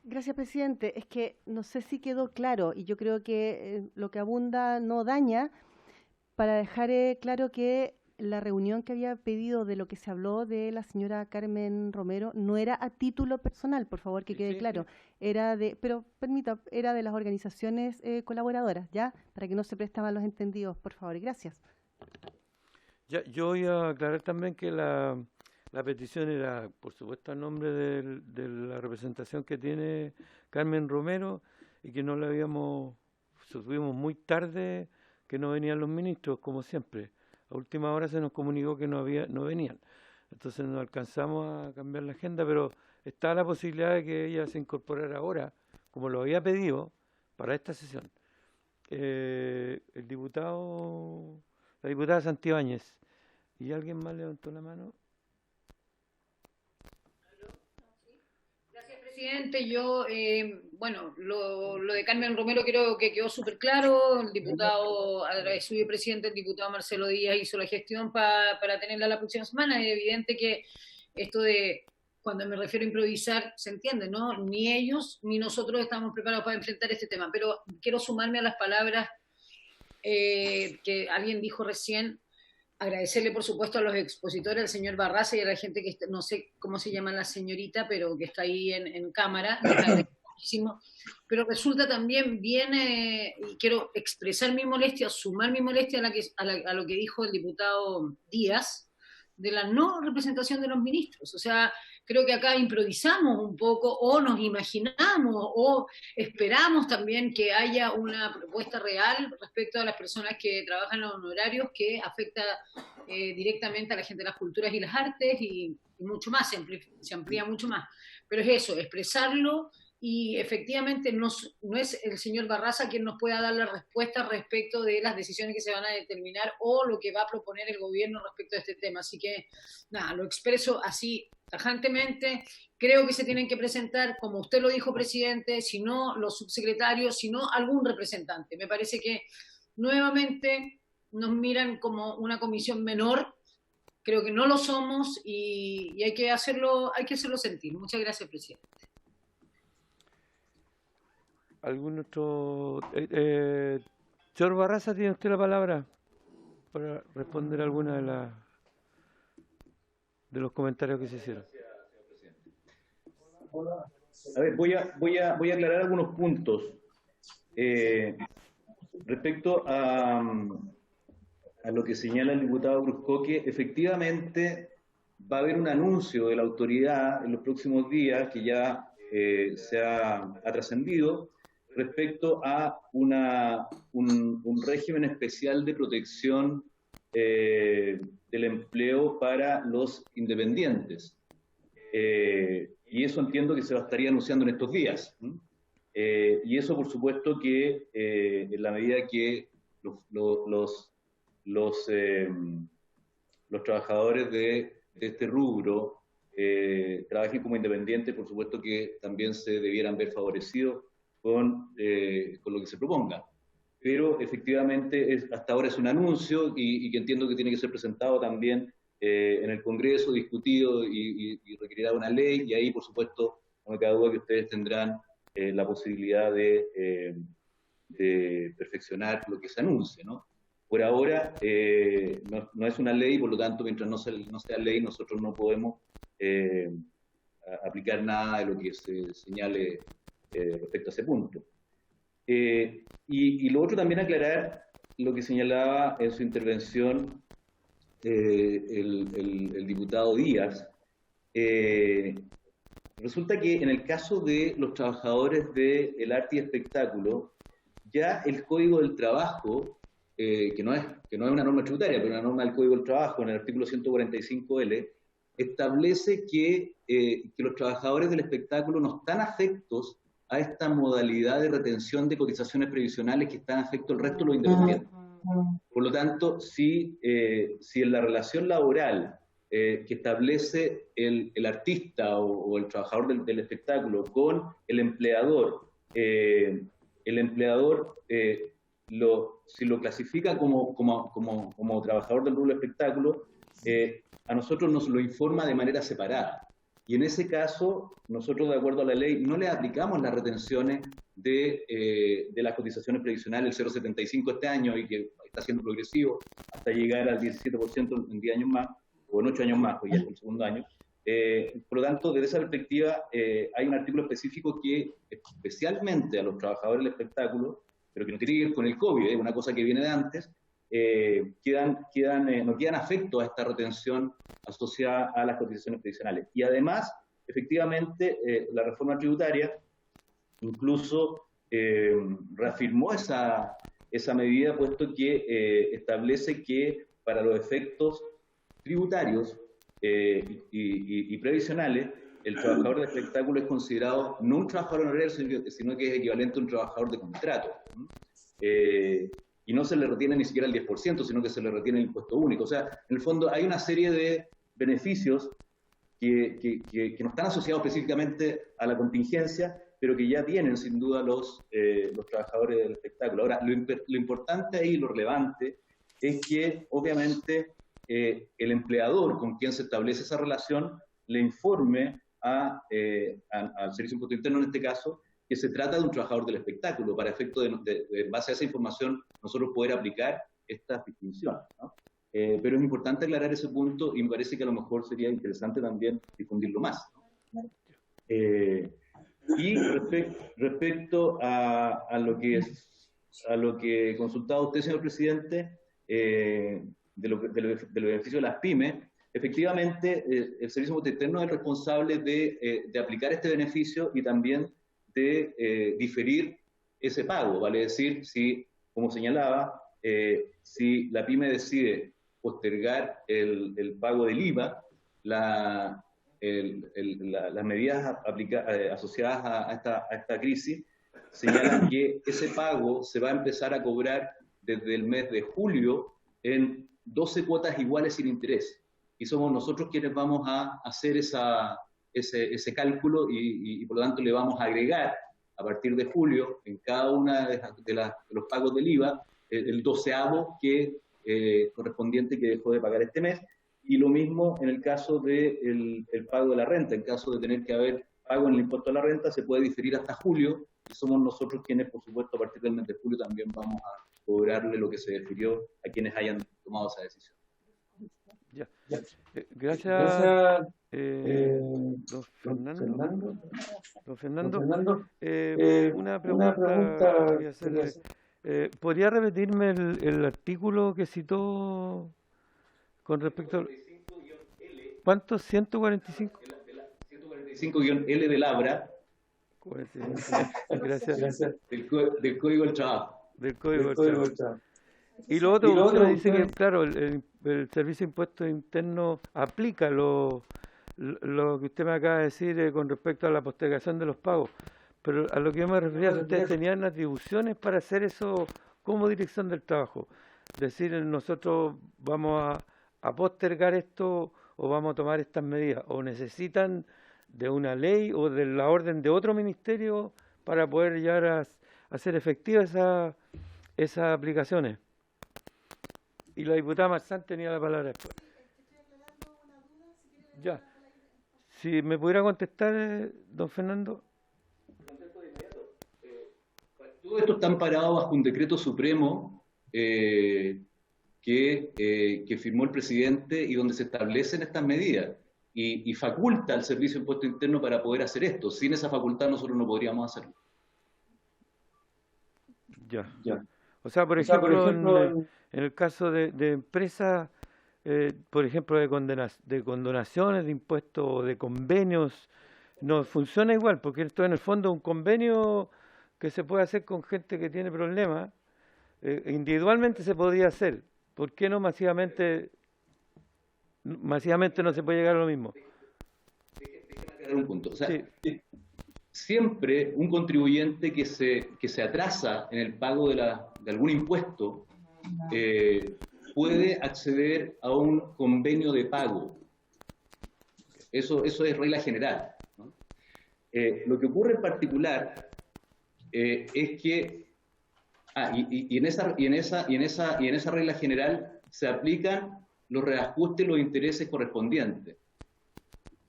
Gracias, presidente. Es que no sé si quedó claro, y yo creo que lo que abunda no daña, para dejar claro que la reunión que había pedido de lo que se habló de la señora Carmen Romero no era a título personal, por favor, que quede claro. Era de, pero permita, era de las organizaciones colaboradoras, ¿ya? Para que no se presten malos entendidos, por favor, y gracias. Ya, yo voy a aclarar también que la petición era, por supuesto, a nombre de la representación que tiene Carmen Romero y que no la subimos muy tarde, que no venían los ministros, como siempre. A última hora se nos comunicó que no venían. Entonces no alcanzamos a cambiar la agenda, pero está la posibilidad de que ella se incorporara ahora, como lo había pedido, para esta sesión. La diputada Santibáñez. ¿Y alguien más levantó la mano? Gracias, presidente. Yo, bueno, lo de Carmen Romero creo que quedó súper claro. El diputado, su vicepresidente, el diputado Marcelo Díaz, hizo la gestión para tenerla la próxima semana. Es evidente que esto de, cuando me refiero a improvisar, se entiende, ¿no? Ni ellos ni nosotros estamos preparados para enfrentar este tema. Pero quiero sumarme a las palabras que alguien dijo recién. Agradecerle, por supuesto, a los expositores, al señor Barraza y a la gente que, no sé cómo se llama la señorita, pero que está ahí en cámara. Muchísimo. Pero resulta también bien, y quiero expresar mi molestia, sumar mi molestia a lo que dijo el diputado Díaz, de la no representación de los ministros. O sea, creo que acá improvisamos un poco, o nos imaginamos, o esperamos también que haya una propuesta real respecto a las personas que trabajan en los honorarios, que afecta directamente a la gente de las culturas y las artes, y mucho más, se amplía mucho más. Pero es eso, expresarlo, y efectivamente no es el señor Barraza quien nos pueda dar la respuesta respecto de las decisiones que se van a determinar o lo que va a proponer el gobierno respecto a este tema. Así que, nada, lo expreso así tajantemente. Creo que se tienen que presentar, como usted lo dijo, presidente, si no los subsecretarios, si no algún representante. Me parece que nuevamente nos miran como una comisión menor. Creo que no lo somos y hay que hacerlo sentir. Muchas gracias, presidente. ¿Algún otro? Señor Barraza, ¿tiene usted la palabra para responder alguna de los comentarios que se hicieron? A ver, voy a aclarar algunos puntos. Respecto a lo que señala el diputado Bruscoque, efectivamente va a haber un anuncio de la autoridad en los próximos días que ya se ha trascendido respecto a un régimen especial de protección del empleo para los independientes. Y eso entiendo que se lo estaría anunciando en estos días. Y eso, por supuesto, que en la medida que los trabajadores de este rubro trabajen como independientes, por supuesto que también se debieran ver favorecidos con lo que se proponga. Pero efectivamente hasta ahora es un anuncio y que entiendo que tiene que ser presentado también en el Congreso, discutido y requerirá una ley, y ahí por supuesto no me cabe duda que ustedes tendrán la posibilidad de perfeccionar lo que se anuncie, ¿no? Por ahora no es una ley, por lo tanto mientras no sea ley nosotros no podemos aplicar nada de lo que se señale respecto a ese punto. Y lo otro también aclarar lo que señalaba en su intervención el diputado Díaz. Resulta que en el caso de los trabajadores del arte y espectáculo, ya el Código del Trabajo, que no es una norma tributaria, pero una norma del Código del Trabajo, en el artículo 145L, establece que los trabajadores del espectáculo no están afectos a esta modalidad de retención de cotizaciones previsionales que están afecto al resto de los independientes. Por lo tanto, si en la relación laboral que establece el artista o el trabajador del espectáculo con el empleador si lo clasifica como trabajador del rubro del espectáculo, a nosotros nos lo informa de manera separada. Y en ese caso, nosotros, de acuerdo a la ley, no le aplicamos las retenciones de las cotizaciones previsionales, el 0,75 este año, y que está siendo progresivo hasta llegar al 17% en 10 años más, o en 8 años más, pues ya es el segundo año. Por lo tanto, desde esa perspectiva, hay un artículo específico que especialmente a los trabajadores del espectáculo, pero que no tiene que ver con el COVID, es una cosa que viene de antes, no quedan afectos a esta retención asociada a las cotizaciones previsionales. Y además, efectivamente, la reforma tributaria incluso reafirmó esa medida, puesto que establece que para los efectos tributarios y previsionales, el trabajador de espectáculo es considerado no un trabajador honorario, sino que es equivalente a un trabajador de contrato. Y no se le retiene ni siquiera el 10%, sino que se le retiene el impuesto único. O sea, en el fondo hay una serie de beneficios que no están asociados específicamente a la contingencia, pero que ya tienen sin duda los trabajadores del espectáculo. Ahora, lo importante ahí, lo relevante, es que obviamente el empleador con quien se establece esa relación le informe al Servicio de Impuesto Interno, en este caso, que se trata de un trabajador del espectáculo, para efecto de base a esa información, nosotros poder aplicar estas distinciones, ¿no? Pero es importante aclarar ese punto y me parece que a lo mejor sería interesante también difundirlo más, ¿no? Y respecto a lo que consultaba usted, señor presidente, de los beneficios de las pymes, efectivamente, el Servicio de Impuesto Interno es el responsable de aplicar este beneficio y también de diferir ese pago, vale decir, si, como señalaba, si la pyme decide postergar el pago del IVA, las medidas asociadas a esta crisis señalan que ese pago se va a empezar a cobrar desde el mes de julio en 12 cuotas iguales sin interés. Y somos nosotros quienes vamos a hacer ese cálculo y por lo tanto le vamos a agregar a partir de julio en cada una de los pagos del IVA el 12avo correspondiente que dejó de pagar este mes, y lo mismo en el caso del pago de la renta. En caso de tener que haber pago en el impuesto a la renta, se puede diferir hasta julio, y somos nosotros quienes, por supuesto, a partir del mes de julio también vamos a cobrarle lo que se difirió a quienes hayan tomado esa decisión. Ya. Gracias, don Fernando. Don Fernando, una pregunta quería hacerle. ¿Podría repetirme el artículo que citó con respecto a... ¿Cuánto? 145. 145-L de Labra. Gracias. Del Código del Trabajo. Del Código del Trabajo. Y lo otro, usted dice que, claro, el Servicio de Impuestos Internos aplica lo que usted me acaba de decir con respecto a la postergación de los pagos. Pero a lo que yo me refería, ustedes tenían atribuciones para hacer eso como Dirección del Trabajo. Decir, nosotros vamos a postergar esto o vamos a tomar estas medidas. O necesitan de una ley o de la orden de otro ministerio para poder llegar a hacer efectivas esas aplicaciones. Y la diputada Marzán tenía la palabra después. Ya. Si me pudiera contestar, don Fernando. Todo esto está amparado bajo un decreto supremo que firmó el presidente y donde se establecen estas medidas y faculta al Servicio de Impuesto Interno para poder hacer esto. Sin esa facultad nosotros no podríamos hacerlo. Ya. O sea, por ejemplo, en el caso de empresas, por ejemplo, de condonaciones de impuestos o de convenios, no funciona igual, porque esto en el fondo es un convenio que se puede hacer con gente que tiene problemas. Individualmente se podría hacer. ¿Por qué no masivamente? Masivamente no se puede llegar a lo mismo. Déjeme aclarar un punto. O sea, sí. Siempre un contribuyente que se atrasa en el pago de algún impuesto puede acceder a un convenio de pago. Eso es regla general, ¿no? Lo que ocurre en particular es que en esa regla general se aplican los reajustes y los intereses correspondientes.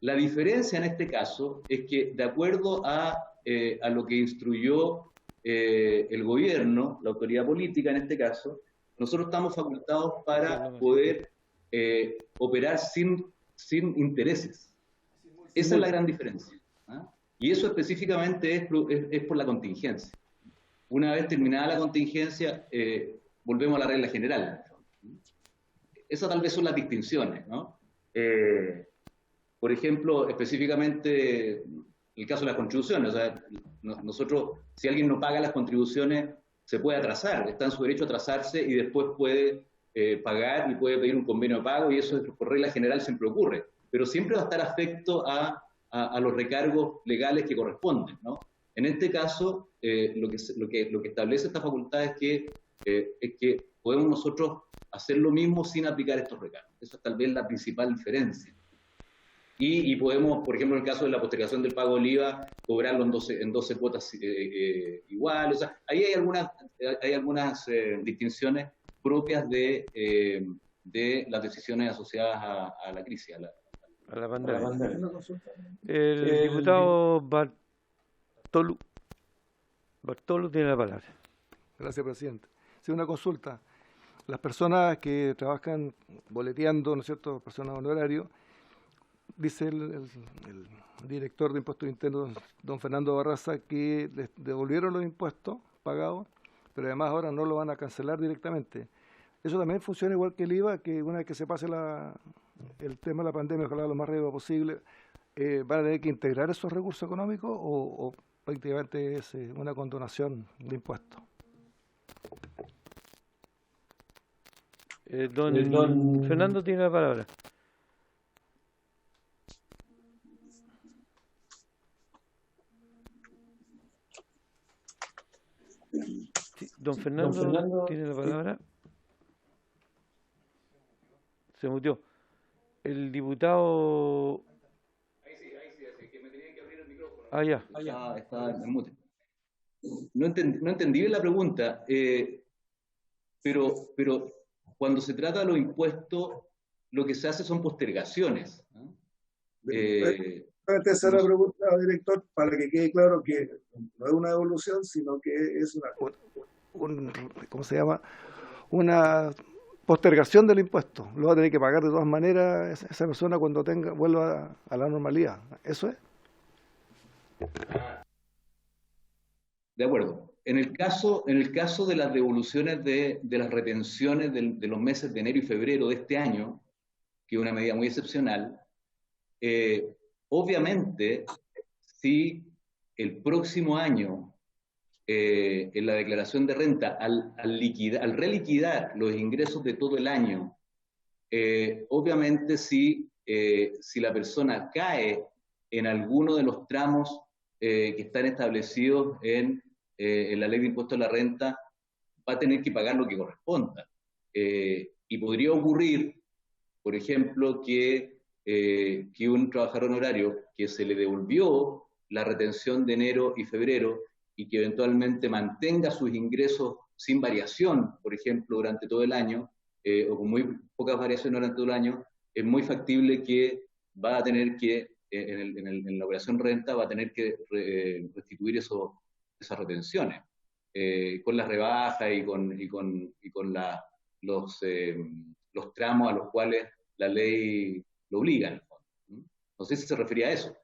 La diferencia en este caso es que, de acuerdo a lo que instruyó el gobierno, la autoridad política en este caso, nosotros estamos facultados para poder operar sin intereses. Esa es la gran diferencia. ¿Ah? Y eso específicamente es por la contingencia. Una vez terminada la contingencia, volvemos a la regla general. Esas tal vez son las distinciones, ¿no? Por ejemplo, específicamente el caso de las contribuciones. O sea, nosotros, si alguien no paga las contribuciones, se puede atrasar, está en su derecho a atrasarse y después puede pagar y puede pedir un convenio de pago, y eso por regla general siempre ocurre. Pero siempre va a estar afecto a los recargos legales que corresponden, ¿no? En este caso, lo que establece esta facultad es que podemos nosotros hacer lo mismo sin aplicar estos recargos. Esa es tal vez la principal diferencia. Y podemos, por ejemplo, en el caso de la postergación del pago del IVA, cobrarlo en 12 cuotas igual. O sea, ahí hay algunas distinciones propias de las decisiones asociadas a la crisis, a la pandemia. El diputado Bartolo tiene la palabra. Gracias, presidente. Sí, una consulta. Las personas que trabajan boleteando, ¿no es cierto?, personas honorarios, dice el director de Impuestos Internos, don Fernando Barraza, que les devolvieron los impuestos pagados, pero además ahora no lo van a cancelar directamente. Eso también funciona igual que el IVA, que una vez que se pase el tema de la pandemia, ojalá lo más rápido posible, van a tener que integrar esos recursos económicos o prácticamente es una condonación de impuestos. Don Fernando tiene la palabra. Sí, don Fernando tiene la palabra. Se mutió. El diputado... Ahí sí, que me tenía que abrir el micrófono. Ah, ya. Está en mute. No entendí bien la pregunta, pero cuando se trata de los impuestos, lo que se hace son postergaciones, ¿no? Esa es la pregunta, director, para que quede claro que no es una devolución, sino que es ¿cómo se llama? Una postergación del impuesto. Lo va a tener que pagar de todas maneras esa persona cuando vuelva a la normalidad. ¿Eso es? De acuerdo. En el caso de las devoluciones de las retenciones de los meses de enero y febrero de este año, que es una medida muy excepcional, obviamente, si el próximo año, en la declaración de renta, al reliquidar los ingresos de todo el año, obviamente si la persona cae en alguno de los tramos que están establecidos en la ley de impuesto a la renta, va a tener que pagar lo que corresponda. Y podría ocurrir, por ejemplo, que un trabajador honorario que se le devolvió la retención de enero y febrero y que eventualmente mantenga sus ingresos sin variación, por ejemplo, durante todo el año, o con muy pocas variaciones durante todo el año, es muy factible que va a tener que, en la operación renta, va a tener que restituir esas retenciones, con las rebajas y con los tramos a los cuales la ley lo obliga, en el fondo. No sé si se refería a eso.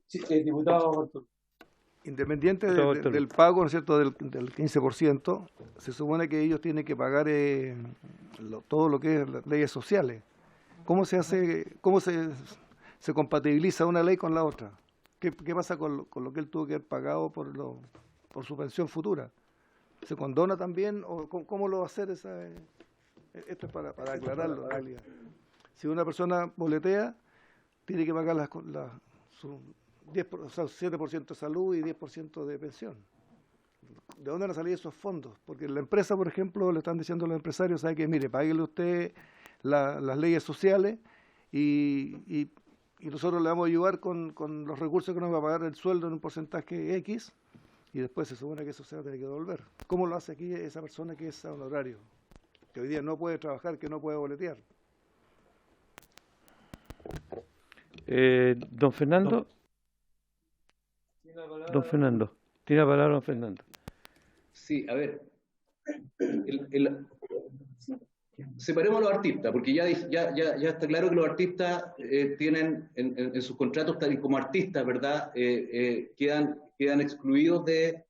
Sí, diputado. Independiente del pago, ¿no es cierto?, del 15%, se supone que ellos tienen que pagar todo lo que es las leyes sociales. ¿Cómo se compatibiliza una ley con la otra? ¿Qué pasa con lo que él tuvo que haber pagado por su pensión futura? ¿Se condona también? ¿O cómo lo va a hacer? Esto es para aclararlo, en realidad. Si una persona boletea, tiene que pagar su 7% de salud y 10% de pensión. ¿De dónde van a salir esos fondos? Porque en la empresa, por ejemplo, le están diciendo a los empresarios, ¿sabe qué? Mire, páguele usted las leyes sociales y nosotros le vamos a ayudar con los recursos que nos va a pagar el sueldo en un porcentaje X, y después se supone que eso se va a tener que devolver. ¿Cómo lo hace aquí esa persona que es honorario? Que hoy día no puede trabajar, que no puede boletear. Don Fernando. Don Fernando. Tiene la palabra don Fernando. Sí, a ver, separemos a los artistas, porque ya está claro que los artistas tienen en sus contratos como artistas, ¿verdad? Quedan excluidos de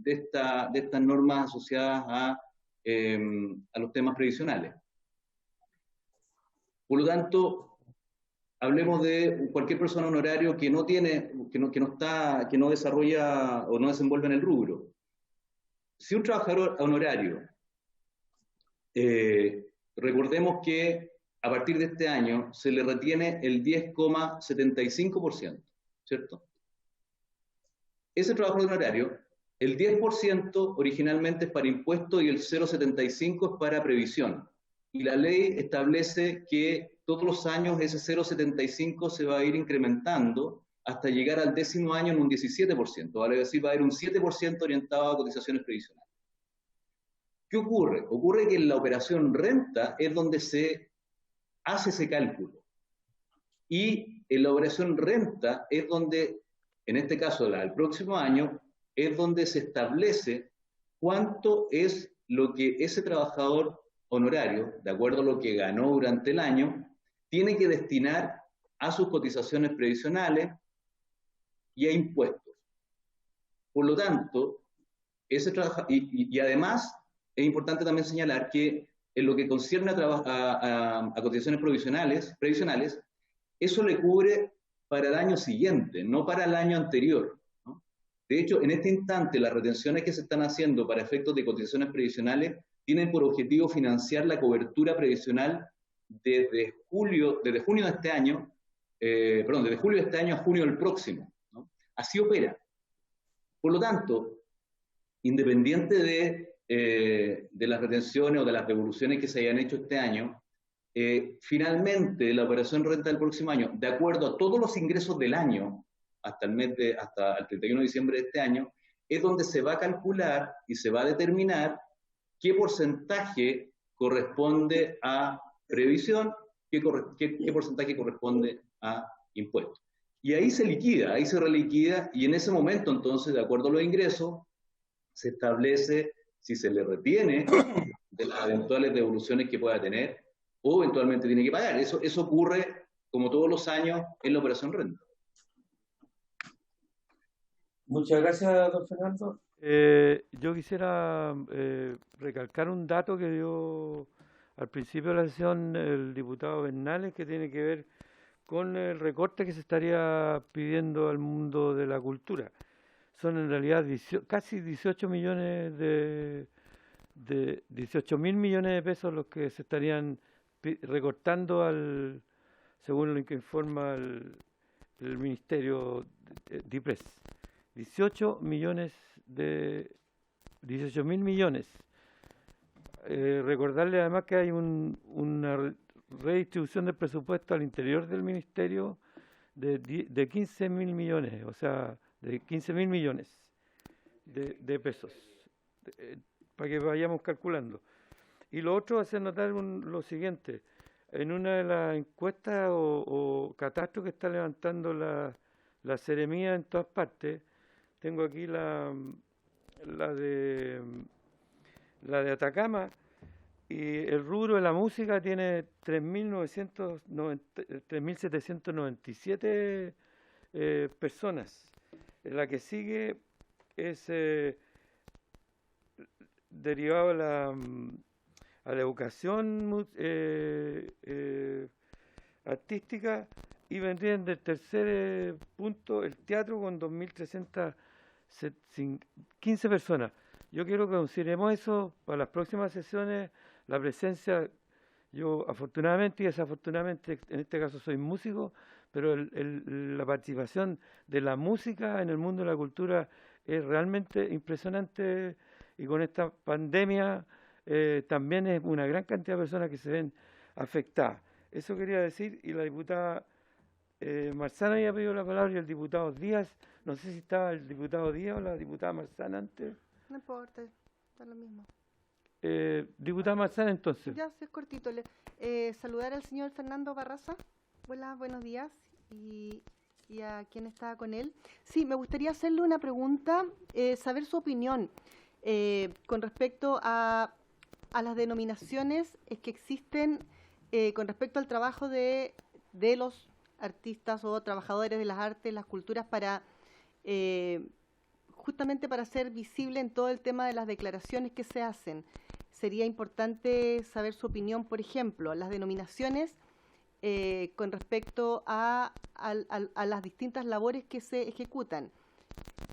estas normas asociadas a los temas previsionales. Por lo tanto, hablemos de cualquier persona honorario que no desarrolla o no desenvuelve en el rubro. Si un trabajador honorario, recordemos que a partir de este año se le retiene el 10,75%, ¿cierto? Ese trabajador honorario, el 10% originalmente es para impuestos y el 0,75% es para previsión. Y la ley establece que todos los años ese 0,75 se va a ir incrementando hasta llegar al 10º año en un 17%, vale decir, va a haber un 7% orientado a cotizaciones previsionales. ¿Qué ocurre? Ocurre que en la operación renta es donde se hace ese cálculo. Y en la operación renta es donde, en este caso el próximo año, es donde se establece cuánto es lo que ese trabajador honorario, de acuerdo a lo que ganó durante el año, tiene que destinar a sus cotizaciones previsionales y a impuestos. Por lo tanto, y además es importante también señalar que en lo que concierne a cotizaciones previsionales, eso le cubre para el año siguiente, no para el año anterior, ¿no? De hecho, en este instante, las retenciones que se están haciendo para efectos de cotizaciones previsionales tienen por objetivo financiar la cobertura previsional desde junio de este año, desde julio de este año a junio del próximo, ¿no? Así opera. Por lo tanto, independiente de las retenciones o de las devoluciones que se hayan hecho este año, finalmente la operación renta del próximo año, de acuerdo a todos los ingresos del año, hasta el 31 de diciembre de este año, es donde se va a calcular y se va a determinar qué porcentaje corresponde a previsión, qué porcentaje corresponde a impuestos. Y ahí se liquida, ahí se reliquida, y en ese momento, entonces, de acuerdo a los ingresos, se establece si se le retiene de las eventuales devoluciones que pueda tener o eventualmente tiene que pagar. Eso ocurre, como todos los años, en la operación renta. Muchas gracias, don Fernando. Yo quisiera recalcar un dato que dio al principio de la sesión el diputado Bernales, que tiene que ver con el recorte que se estaría pidiendo al mundo de la cultura. Son en realidad casi 18 millones 18.000 millones de pesos los que se estarían recortando según lo que informa el Ministerio DIPRES. 18.000 millones. Recordarle además que hay una redistribución del presupuesto al interior del Ministerio de 15.000 millones, o sea, de 15.000 millones de pesos, para que vayamos calculando. Y lo otro, hacer notar lo siguiente: en una de las encuestas o catastros que está levantando la Seremía en todas partes, tengo aquí la de Atacama, y el rubro de la música tiene 3.797 personas. La que sigue es derivado a la educación artística, y vendrían del tercer punto el teatro con 2.315 personas. Yo quiero que consideremos eso para las próximas sesiones, la presencia. Yo afortunadamente y desafortunadamente, en este caso soy músico, pero la participación de la música en el mundo de la cultura es realmente impresionante, y con esta pandemia también es una gran cantidad de personas que se ven afectadas. Eso quería decir, y la diputada Marzana había pedido la palabra, y el diputado Díaz, no sé si estaba el diputado Díaz o la diputada Marzana antes. No importa, está lo mismo. Diputada Marzana, entonces. Ya, sí, es cortito. Saludar al señor Fernando Barraza. Hola, buenos días. Y a quien está con él. Sí, me gustaría hacerle una pregunta, saber su opinión. con respecto a las denominaciones es que existen con respecto al trabajo de los artistas o trabajadores de las artes, las culturas, para justamente para ser visible en todo el tema de las declaraciones que se hacen. Sería importante saber su opinión, por ejemplo, las denominaciones con respecto a las distintas labores que se ejecutan.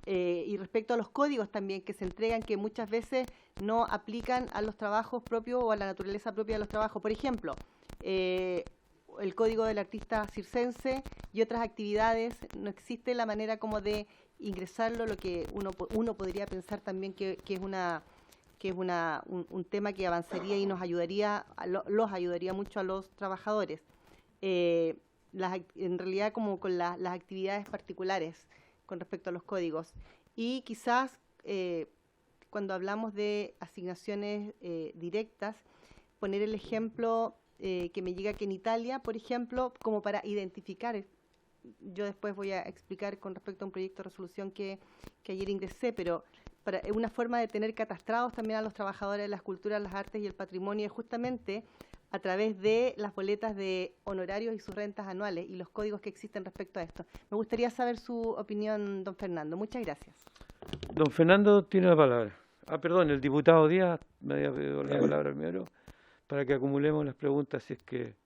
Y respecto a los códigos también que se entregan, que muchas veces no aplican a los trabajos propios o a la naturaleza propia de los trabajos. Por ejemplo, el código del artista circense y otras actividades, no existe la manera como de ingresarlo, lo que uno podría pensar también que es un tema que avanzaría y nos ayudaría, los ayudaría mucho a los trabajadores. En realidad como con las actividades particulares con respecto a los códigos. Y quizás cuando hablamos de asignaciones directas, poner el ejemplo que me llega que en Italia, por ejemplo, como para identificar, yo después voy a explicar con respecto a un proyecto de resolución que ayer ingresé, pero para una forma de tener catastrados también a los trabajadores de las culturas, las artes y el patrimonio es justamente a través de las boletas de honorarios y sus rentas anuales y los códigos que existen respecto a esto. Me gustaría saber su opinión, don Fernando. Muchas gracias. Don Fernando tiene la palabra. Perdón, el diputado Díaz me había pedido la palabra primero para que acumulemos las preguntas si es que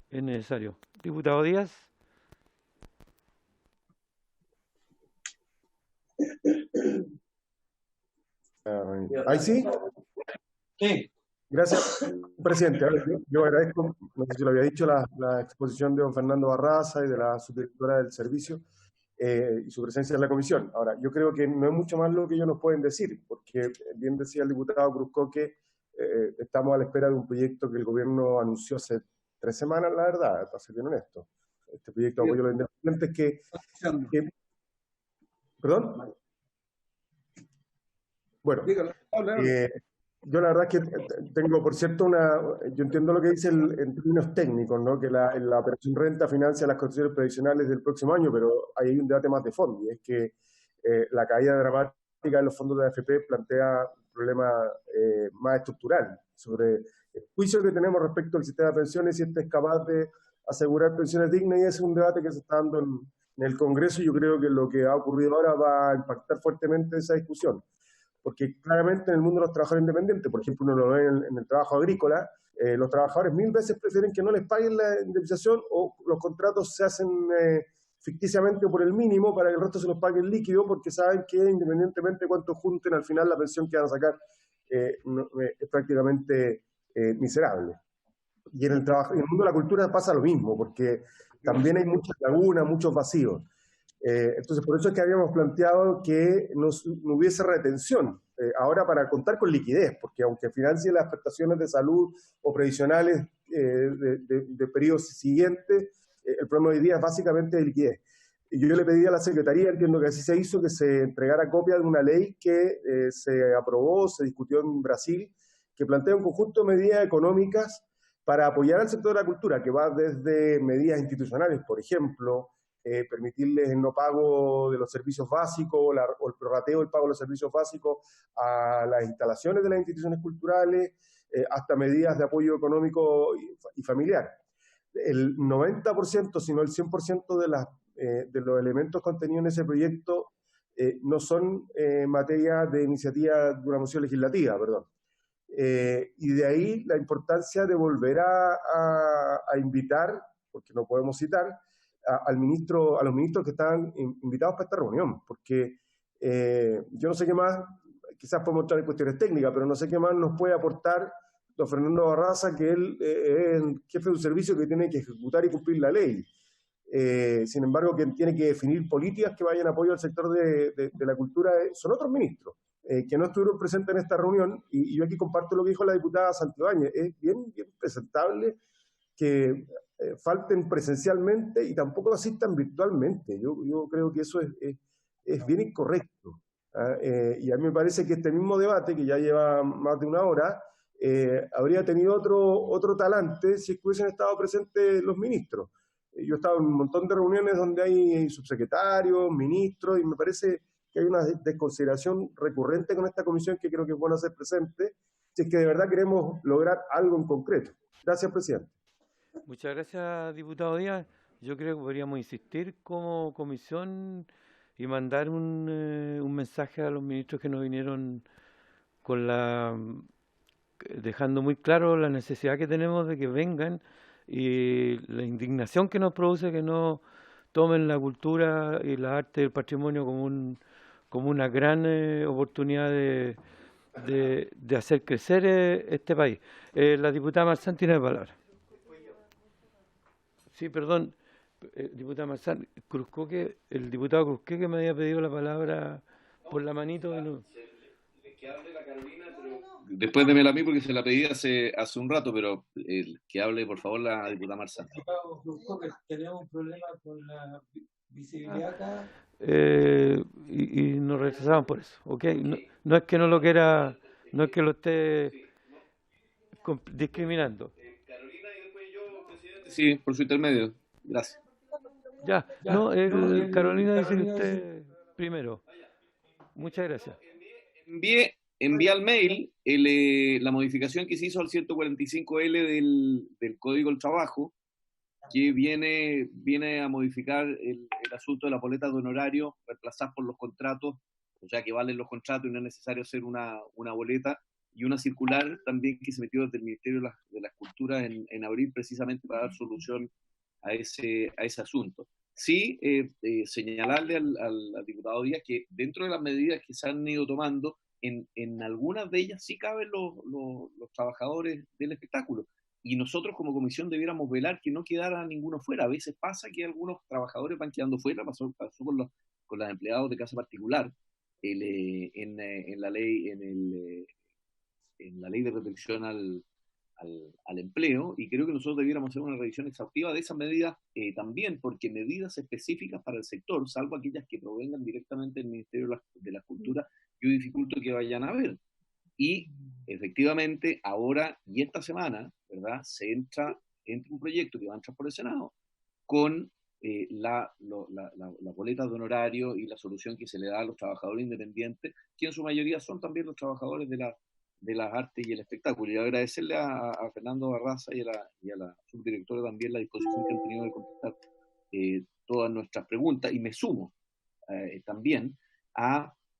es necesario. Diputado Díaz. ¿Ahí sí? Sí. Gracias, presidente. A ver, yo agradezco, no sé si lo había dicho, la exposición de don Fernando Barraza y de la subdirectora del servicio y su presencia en la comisión. Ahora, yo creo que no es mucho más lo que ellos nos pueden decir, porque bien decía el diputado Cruzco que estamos a la espera de un proyecto que el gobierno anunció hace 3 semanas, la verdad, para ser bien honesto. Este proyecto de apoyo a los independientes que ¿perdón? Bueno, yo la verdad es que tengo, por cierto, yo entiendo lo que dice en términos técnicos, ¿no? Que la operación renta financia las condiciones previsionales del próximo año, pero ahí hay un debate más de fondo, y es que la caída dramática de los fondos de AFP plantea un problema más estructural sobre el juicio que tenemos respecto al sistema de pensiones y este es capaz de asegurar pensiones dignas, y ese es un debate que se está dando en el Congreso, y yo creo que lo que ha ocurrido ahora va a impactar fuertemente esa discusión. Porque claramente en el mundo de los trabajadores independientes, por ejemplo, uno lo ve en el trabajo agrícola, los trabajadores 1000 veces prefieren que no les paguen la indemnización o los contratos se hacen ficticiamente por el mínimo para que el resto se los pague en líquido, porque saben que independientemente de cuánto junten, al final la pensión que van a sacar es prácticamente miserable. Y en el mundo de la cultura pasa lo mismo, porque también hay muchas lagunas, muchos vacíos. Entonces, por eso es que habíamos planteado que no hubiese retención ahora para contar con liquidez, porque aunque financie las prestaciones de salud o previsionales de periodos siguientes, el problema hoy día es básicamente de liquidez. Y yo le pedí a la Secretaría, entiendo que así se hizo, que se entregara copia de una ley que se aprobó, se discutió en Brasil, que plantea un conjunto de medidas económicas para apoyar al sector de la cultura, que va desde medidas institucionales, por ejemplo, permitirles el no pago de los servicios básicos o el prorrateo del pago de los servicios básicos a las instalaciones de las instituciones culturales, hasta medidas de apoyo económico y familiar. El 90%, si no el 100% de los elementos contenidos en ese proyecto no son materia de iniciativa de una moción legislativa, perdón. Y de ahí la importancia de volver a invitar, porque no podemos citar, a los ministros que estaban invitados para esta reunión, porque yo no sé qué más, quizás podemos entrar en cuestiones técnicas, pero no sé qué más nos puede aportar don Fernando Barraza, que él es el jefe de un servicio que tiene que ejecutar y cumplir la ley. Sin embargo, quien tiene que definir políticas que vayan a apoyo al sector de la cultura son otros ministros, que no estuvieron presentes en esta reunión, y yo aquí comparto lo que dijo la diputada Santibáñez. Es bien presentable que falten presencialmente y tampoco asistan virtualmente. Yo creo que eso es bien incorrecto. Y a mí me parece que este mismo debate, que ya lleva más de 1 hora, habría tenido otro talante si hubiesen estado presentes los ministros. Yo he estado en un montón de reuniones donde hay subsecretarios, ministros, y me parece que hay una desconsideración recurrente con esta comisión que creo que es bueno hacer presente, si es que de verdad queremos lograr algo en concreto. Gracias, presidente. Muchas gracias, diputado Díaz. Yo creo que podríamos insistir como comisión y mandar un mensaje a los ministros que nos vinieron con dejando muy claro la necesidad que tenemos de que vengan y la indignación que nos produce que no tomen la cultura y la arte y el patrimonio como una gran oportunidad de hacer crecer este país. La diputada Marzán tiene la palabra. Sí, perdón, diputada Marzán, el diputado Cruzcoque que me había pedido la palabra por la manito. Que hable la Carolina, pero después démela a mí porque se la pedí hace un rato, pero que hable por favor la diputada Marzán. Diputado Cruzcoque, tenemos un problema con la visibilidad acá. Y nos rechazaban por eso, ¿ok? No es que no lo quiera, no es que lo esté discriminando. Carolina y después yo, presidente. Sí, por su intermedio. Gracias. Ya, no, Carolina dice que usted primero. Muchas gracias. Envié al mail la modificación que se hizo al 145L del Código del Trabajo, que viene a modificar el asunto de las boletas de honorario, reemplazar por los contratos, o sea que valen los contratos y no es necesario hacer una boleta, y una circular también que se metió desde el Ministerio de las Culturas en abril, precisamente para dar solución a ese asunto. Sí, señalarle al diputado Díaz que dentro de las medidas que se han ido tomando, en algunas de ellas sí caben los trabajadores del espectáculo. Y nosotros como comisión debiéramos velar que no quedara ninguno fuera. A veces pasa que algunos trabajadores van quedando fuera, pasó con los empleados de casa particular, en la ley de protección al empleo, y creo que nosotros debiéramos hacer una revisión exhaustiva de esas medidas también, porque medidas específicas para el sector, salvo aquellas que provengan directamente del Ministerio de la Cultura, yo dificulto que vayan a haber. Y efectivamente, ahora y esta semana, ¿verdad?, se entra un proyecto que va a entrar por el Senado con la boleta de honorario y la solución que se le da a los trabajadores independientes, que en su mayoría son también los trabajadores de las artes y el espectáculo. Y agradecerle a Fernando Barraza y a la subdirectora también la disposición que han tenido de contestar todas nuestras preguntas, y me sumo también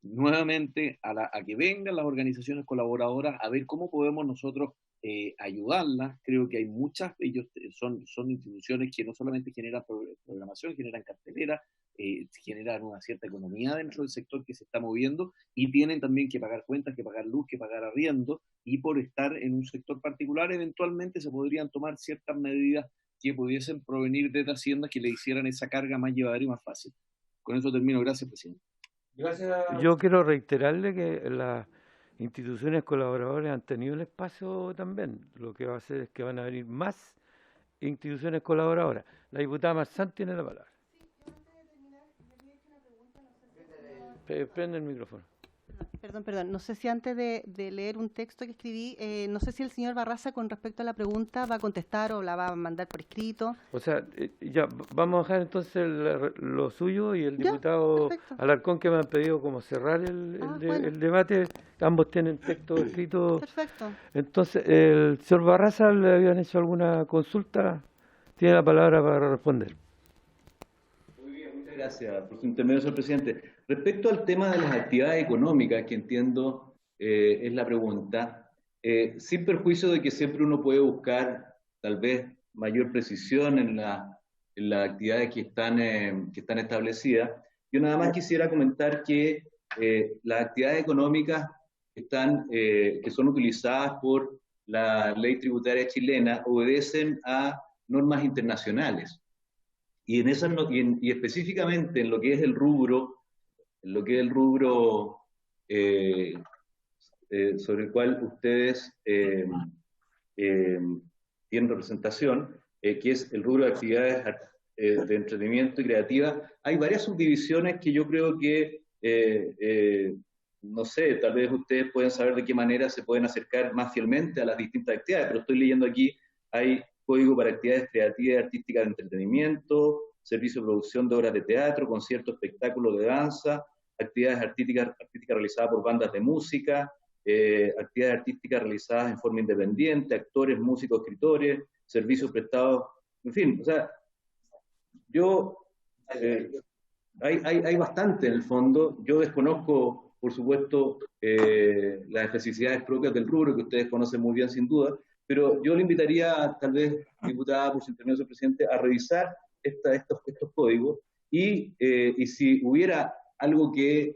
nuevamente a que vengan las organizaciones colaboradoras a ver cómo podemos nosotros ayudarlas. Creo que hay muchas, ellos son instituciones que no solamente generan programación, generan cartelera, generan una cierta economía dentro del sector que se está moviendo, y tienen también que pagar cuentas, que pagar luz, que pagar arriendo, y por estar en un sector particular eventualmente se podrían tomar ciertas medidas que pudiesen provenir de Hacienda que le hicieran esa carga más llevadera y más fácil. Con eso termino. Gracias, presidente. Gracias. Yo quiero reiterarle que las instituciones colaboradoras han tenido el espacio también. Lo que va a hacer es que van a venir más instituciones colaboradoras. La diputada Marzán tiene la palabra. Prende el micrófono. Perdón. No sé si antes de leer un texto que escribí, no sé si el señor Barraza con respecto a la pregunta va a contestar o la va a mandar por escrito. O sea, ya, vamos a dejar entonces lo suyo y el diputado Alarcón, que me han pedido como cerrar el debate. Ambos tienen texto escrito. Perfecto. Entonces, el señor Barraza, ¿le habían hecho alguna consulta? Tiene la palabra para responder. Muy bien, muchas gracias por su intermedio, señor presidente. Respecto al tema de las actividades económicas, que entiendo es la pregunta, sin perjuicio de que siempre uno puede buscar tal vez mayor precisión en las actividades que están establecidas, yo nada más quisiera comentar que las actividades económicas que son utilizadas por la ley tributaria chilena obedecen a normas internacionales. Y específicamente en lo que es el rubro sobre el cual ustedes tienen representación, que es el rubro de actividades de entretenimiento y creativa, hay varias subdivisiones que yo creo que, no sé, tal vez ustedes pueden saber de qué manera se pueden acercar más fielmente a las distintas actividades, pero estoy leyendo aquí, hay código para actividades creativas y artísticas de entretenimiento, servicio de producción de obras de teatro, conciertos, espectáculos de danza, actividades artísticas realizadas por bandas de música, actividades artísticas realizadas en forma independiente, actores, músicos, escritores, servicios prestados, en fin, o sea, hay bastante en el fondo. Yo desconozco, por supuesto, las especificidades propias del rubro, que ustedes conocen muy bien sin duda, pero yo le invitaría, tal vez, diputada, por su intermedio, señor presidente, a revisar estos códigos y si hubiera algo que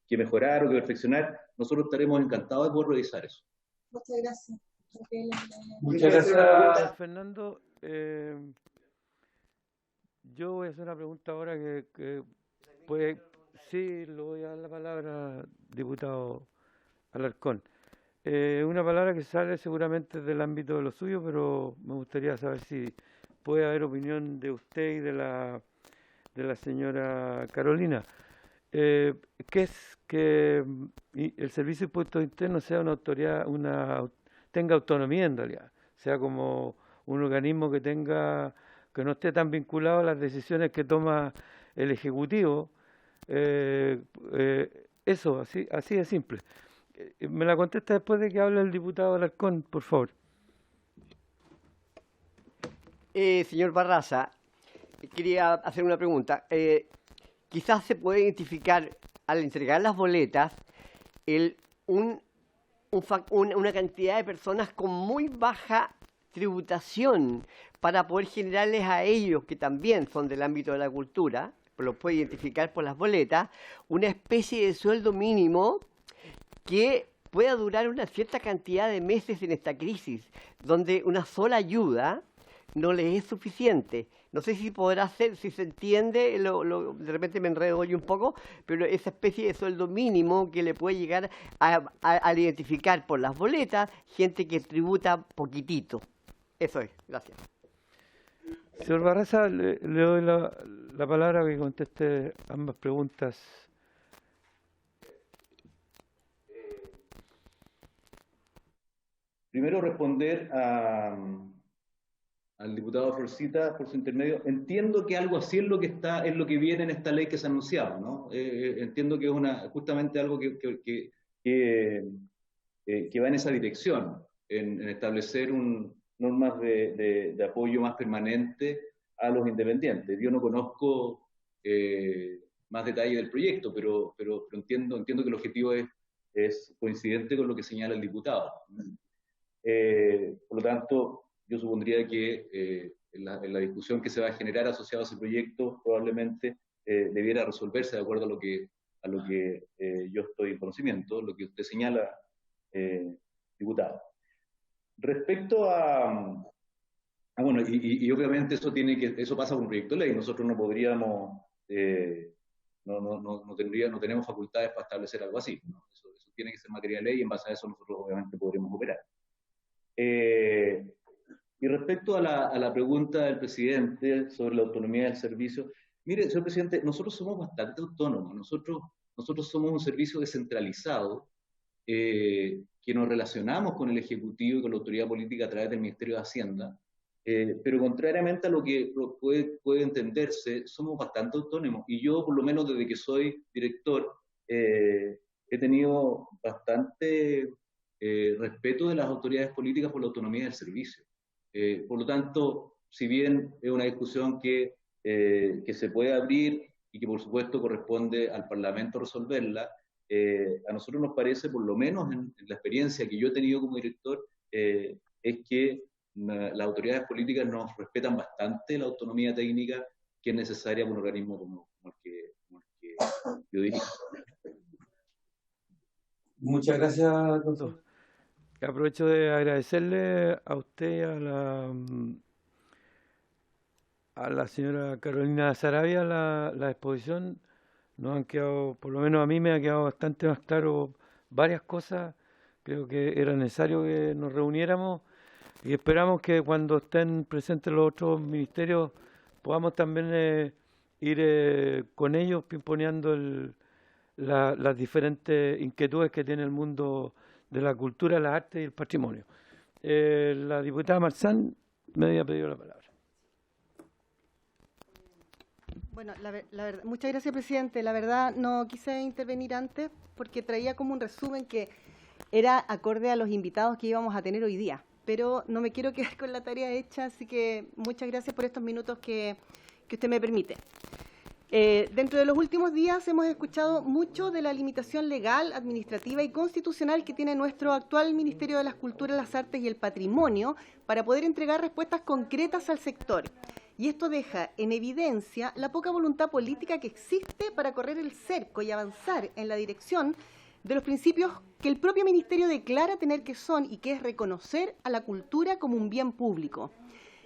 mejorar o que perfeccionar, nosotros estaremos encantados de poder revisar eso. Muchas gracias. Muchas gracias, Fernando. Yo voy a hacer una pregunta ahora que puede... Sí, le voy a dar la palabra, diputado Alarcón. Una palabra que sale seguramente del ámbito de lo suyo, pero me gustaría saber si puede haber opinión de usted y de la señora Carolina. ¿Qué es que el Servicio de Impuestos Internos sea una autoridad, tenga autonomía en realidad, sea como un organismo que no esté tan vinculado a las decisiones que toma el Ejecutivo? Eso, así de simple. Me la contesta después de que hable el diputado Alarcón, por favor. Señor Barraza, quería hacer una pregunta. Quizás se puede identificar al entregar las boletas una cantidad de personas con muy baja tributación para poder generarles a ellos, que también son del ámbito de la cultura, lo puede identificar por las boletas, una especie de sueldo mínimo que pueda durar una cierta cantidad de meses en esta crisis, donde una sola ayuda no les es suficiente. No sé si podrá ser, si se entiende, de repente me enredo hoy un poco, pero esa especie de sueldo mínimo que le puede llegar a identificar por las boletas gente que tributa poquitito. Eso es, gracias. Señor Barraza, le doy la palabra que conteste ambas preguntas. Primero, responder al diputado Florcita por su intermedio. Entiendo que algo así es lo que viene en esta ley que se ha anunciado, ¿no? Entiendo que es justamente algo que va en esa dirección, en establecer normas de apoyo más permanente a los independientes. Yo no conozco más detalle del proyecto, pero entiendo que el objetivo es coincidente con lo que señala el diputado. Por lo tanto, yo supondría que en la discusión que se va a generar asociada a ese proyecto probablemente debiera resolverse de acuerdo a lo que yo estoy en conocimiento, lo que usted señala, diputado. Respecto bueno, y obviamente eso pasa por un proyecto de ley. Nosotros no podríamos, no tenemos facultades para establecer algo así, ¿no? Eso tiene que ser materia de ley y en base a eso nosotros obviamente podremos operar. Y respecto a la pregunta del presidente sobre la autonomía del servicio, mire, señor presidente, nosotros somos bastante autónomos. Nosotros somos un servicio descentralizado que nos relacionamos con el Ejecutivo y con la autoridad política a través del Ministerio de Hacienda, pero contrariamente a lo que puede entenderse, somos bastante autónomos. Y yo, por lo menos desde que soy director, he tenido bastante respeto de las autoridades políticas por la autonomía del servicio. Por lo tanto, si bien es una discusión que se puede abrir y que por supuesto corresponde al Parlamento resolverla, a nosotros nos parece, por lo menos en la experiencia que yo he tenido como director, es que las autoridades políticas nos respetan bastante la autonomía técnica que es necesaria por un organismo como el que yo dirijo. Muchas gracias, doctor. Aprovecho de agradecerle a usted y a la señora Carolina Saravia la exposición. Nos han quedado, por lo menos a mí me ha quedado bastante más claro varias cosas. Creo que era necesario que nos reuniéramos y esperamos que cuando estén presentes los otros ministerios podamos también ir con ellos pimponeando las diferentes inquietudes que tiene el mundo de la cultura, las artes y el patrimonio. La diputada Marzán me había pedido la palabra. Bueno, la verdad, muchas gracias, presidente. La verdad, no quise intervenir antes porque traía como un resumen que era acorde a los invitados que íbamos a tener hoy día. Pero no me quiero quedar con la tarea hecha, así que muchas gracias por estos minutos que usted me permite. Dentro de los últimos días hemos escuchado mucho de la limitación legal, administrativa y constitucional que tiene nuestro actual Ministerio de las Culturas, las Artes y el Patrimonio para poder entregar respuestas concretas al sector. Y esto deja en evidencia la poca voluntad política que existe para correr el cerco y avanzar en la dirección de los principios que el propio Ministerio declara tener que son y que es reconocer a la cultura como un bien público.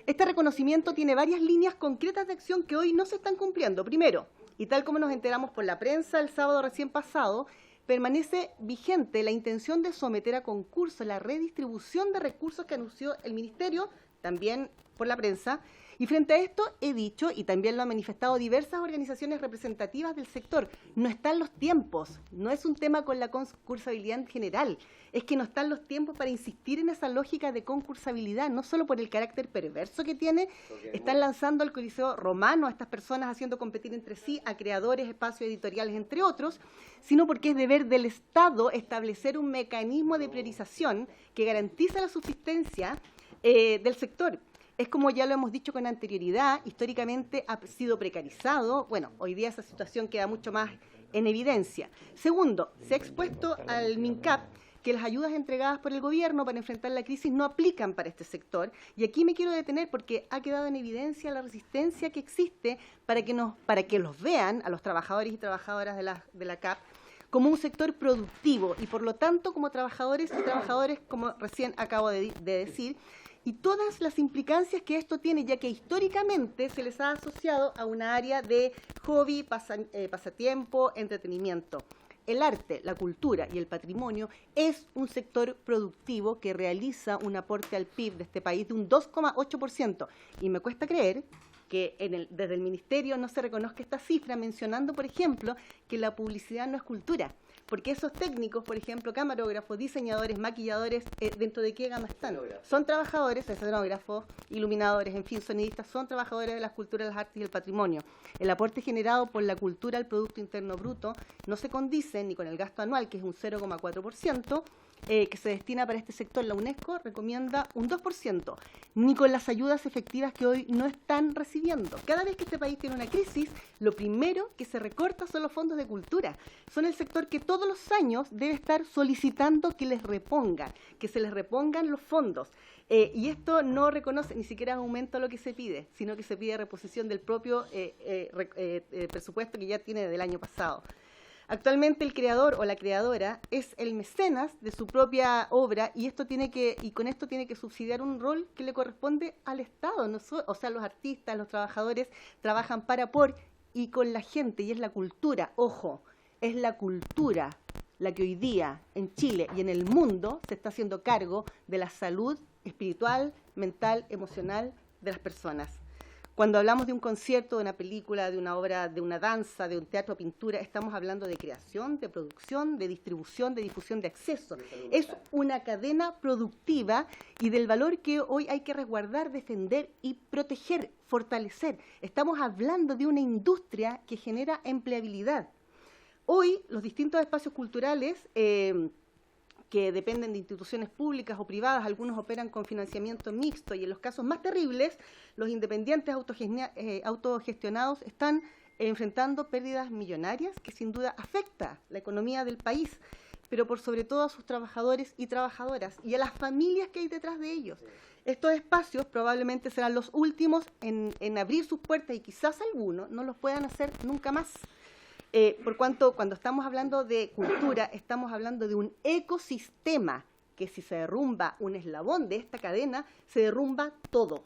Este reconocimiento tiene varias líneas concretas de acción que hoy no se están cumpliendo. Primero, y tal como nos enteramos por la prensa el sábado recién pasado, permanece vigente la intención de someter a concurso la redistribución de recursos que anunció el Ministerio, también por la prensa. Y frente a esto he dicho, y también lo han manifestado diversas organizaciones representativas del sector, no están los tiempos, no es un tema con la concursabilidad en general, es que no están los tiempos para insistir en esa lógica de concursabilidad, no solo por el carácter perverso que tiene, están lanzando al Coliseo Romano a estas personas haciendo competir entre sí a creadores, espacios editoriales, entre otros, sino porque es deber del Estado establecer un mecanismo de priorización que garantice la subsistencia del sector. Es como ya lo hemos dicho con anterioridad, históricamente ha sido precarizado. Bueno, hoy día esa situación queda mucho más en evidencia. Segundo, se ha expuesto al MINCAP que las ayudas entregadas por el gobierno para enfrentar la crisis no aplican para este sector. Y aquí me quiero detener porque ha quedado en evidencia la resistencia que existe para que los vean a los trabajadores y trabajadoras de la CAP como un sector productivo y por lo tanto como trabajadores y trabajadoras, como recién acabo de decir, y todas las implicancias que esto tiene, ya que históricamente se les ha asociado a una área de hobby, pasatiempo, entretenimiento. El arte, la cultura y el patrimonio es un sector productivo que realiza un aporte al PIB de este país de un 2,8%. Y me cuesta creer que desde el Ministerio no se reconozca esta cifra, mencionando, por ejemplo, que la publicidad no es cultura. Porque esos técnicos, por ejemplo, camarógrafos, diseñadores, maquilladores, ¿dentro de qué gama están? Son trabajadores, escenógrafos, iluminadores, en fin, sonidistas, son trabajadores de las culturas, las artes y el patrimonio. El aporte generado por la cultura al Producto Interno Bruto no se condice ni con el gasto anual, que es un 0,4%, que se destina para este sector. La UNESCO recomienda un 2%, ni con las ayudas efectivas que hoy no están recibiendo. Cada vez que este país tiene una crisis, lo primero que se recorta son los fondos de cultura. Son el sector que todos los años debe estar solicitando que se les repongan los fondos. Y esto no reconoce ni siquiera aumento a lo que se pide, sino que se pide reposición del propio presupuesto que ya tiene del año pasado. Actualmente el creador o la creadora es el mecenas de su propia obra y con esto tiene que subsidiar un rol que le corresponde al Estado. O sea, los artistas, los trabajadores trabajan por y con la gente, y es la cultura. Ojo, es la cultura la que hoy día en Chile y en el mundo se está haciendo cargo de la salud espiritual, mental, emocional de las personas. Cuando hablamos de un concierto, de una película, de una obra, de una danza, de un teatro, pintura, estamos hablando de creación, de producción, de distribución, de difusión, de acceso. Es una cadena productiva y del valor que hoy hay que resguardar, defender y proteger, fortalecer. Estamos hablando de una industria que genera empleabilidad. Hoy los distintos espacios culturales que dependen de instituciones públicas o privadas, algunos operan con financiamiento mixto y en los casos más terribles, los independientes autogestionados están enfrentando pérdidas millonarias que sin duda afecta la economía del país, pero por sobre todo a sus trabajadores y trabajadoras y a las familias que hay detrás de ellos. Estos espacios probablemente serán los últimos en abrir sus puertas y quizás algunos no los puedan hacer nunca más. Por cuanto cuando estamos hablando de cultura, estamos hablando de un ecosistema que si se derrumba un eslabón de esta cadena, se derrumba todo.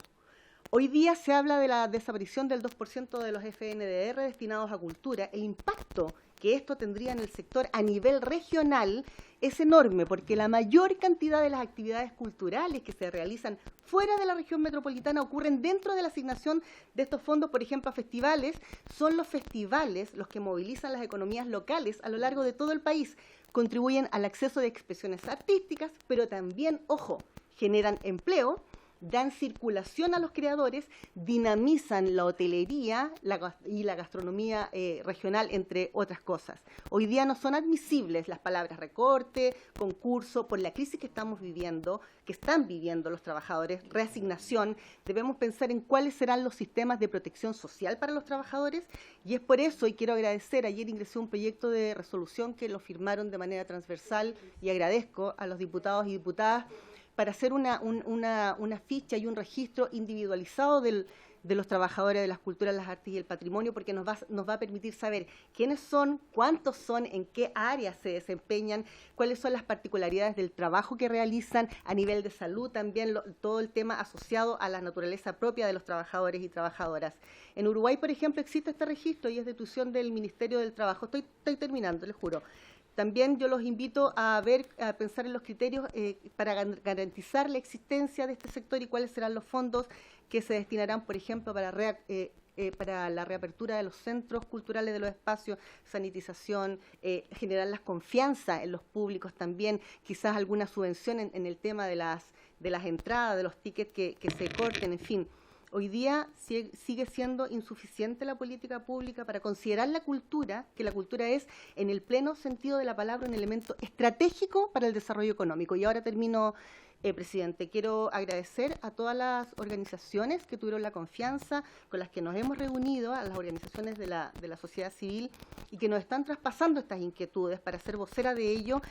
Hoy día se habla de la desaparición del 2% de los FNDR destinados a cultura. El impacto que esto tendría en el sector a nivel regional es enorme, porque la mayor cantidad de las actividades culturales que se realizan fuera de la región metropolitana ocurren dentro de la asignación de estos fondos. Por ejemplo, a festivales, son los festivales los que movilizan las economías locales a lo largo de todo el país, contribuyen al acceso de expresiones artísticas, pero también, ojo, generan empleo dan circulación a los creadores, dinamizan la hotelería y la gastronomía regional, entre otras cosas. Hoy día no son admisibles las palabras recorte, concurso, por la crisis que estamos viviendo, que están viviendo los trabajadores, reasignación. Debemos pensar en cuáles serán los sistemas de protección social para los trabajadores, y es por eso, y quiero agradecer, ayer ingresé un proyecto de resolución que lo firmaron de manera transversal, y agradezco a los diputados y diputadas, para hacer una ficha y un registro individualizado de los trabajadores de las culturas, las artes y el patrimonio, porque nos va a permitir saber quiénes son, cuántos son, en qué áreas se desempeñan, cuáles son las particularidades del trabajo que realizan, a nivel de salud también, todo el tema asociado a la naturaleza propia de los trabajadores y trabajadoras. En Uruguay, por ejemplo, existe este registro y es de tuición del Ministerio del Trabajo. Estoy terminando, les juro. También yo los invito a pensar en los criterios para garantizar la existencia de este sector y cuáles serán los fondos que se destinarán, por ejemplo, para la reapertura de los centros culturales, de los espacios, sanitización, generar la confianza en los públicos también, quizás alguna subvención en el tema de las entradas, de los tickets que se corten, en fin. Hoy día sigue siendo insuficiente la política pública para considerar la cultura, que la cultura es, en el pleno sentido de la palabra, un elemento estratégico para el desarrollo económico. Y ahora termino, presidente. Quiero agradecer a todas las organizaciones que tuvieron la confianza, con las que nos hemos reunido, a las organizaciones de la sociedad civil, y que nos están traspasando estas inquietudes para ser vocera de ello.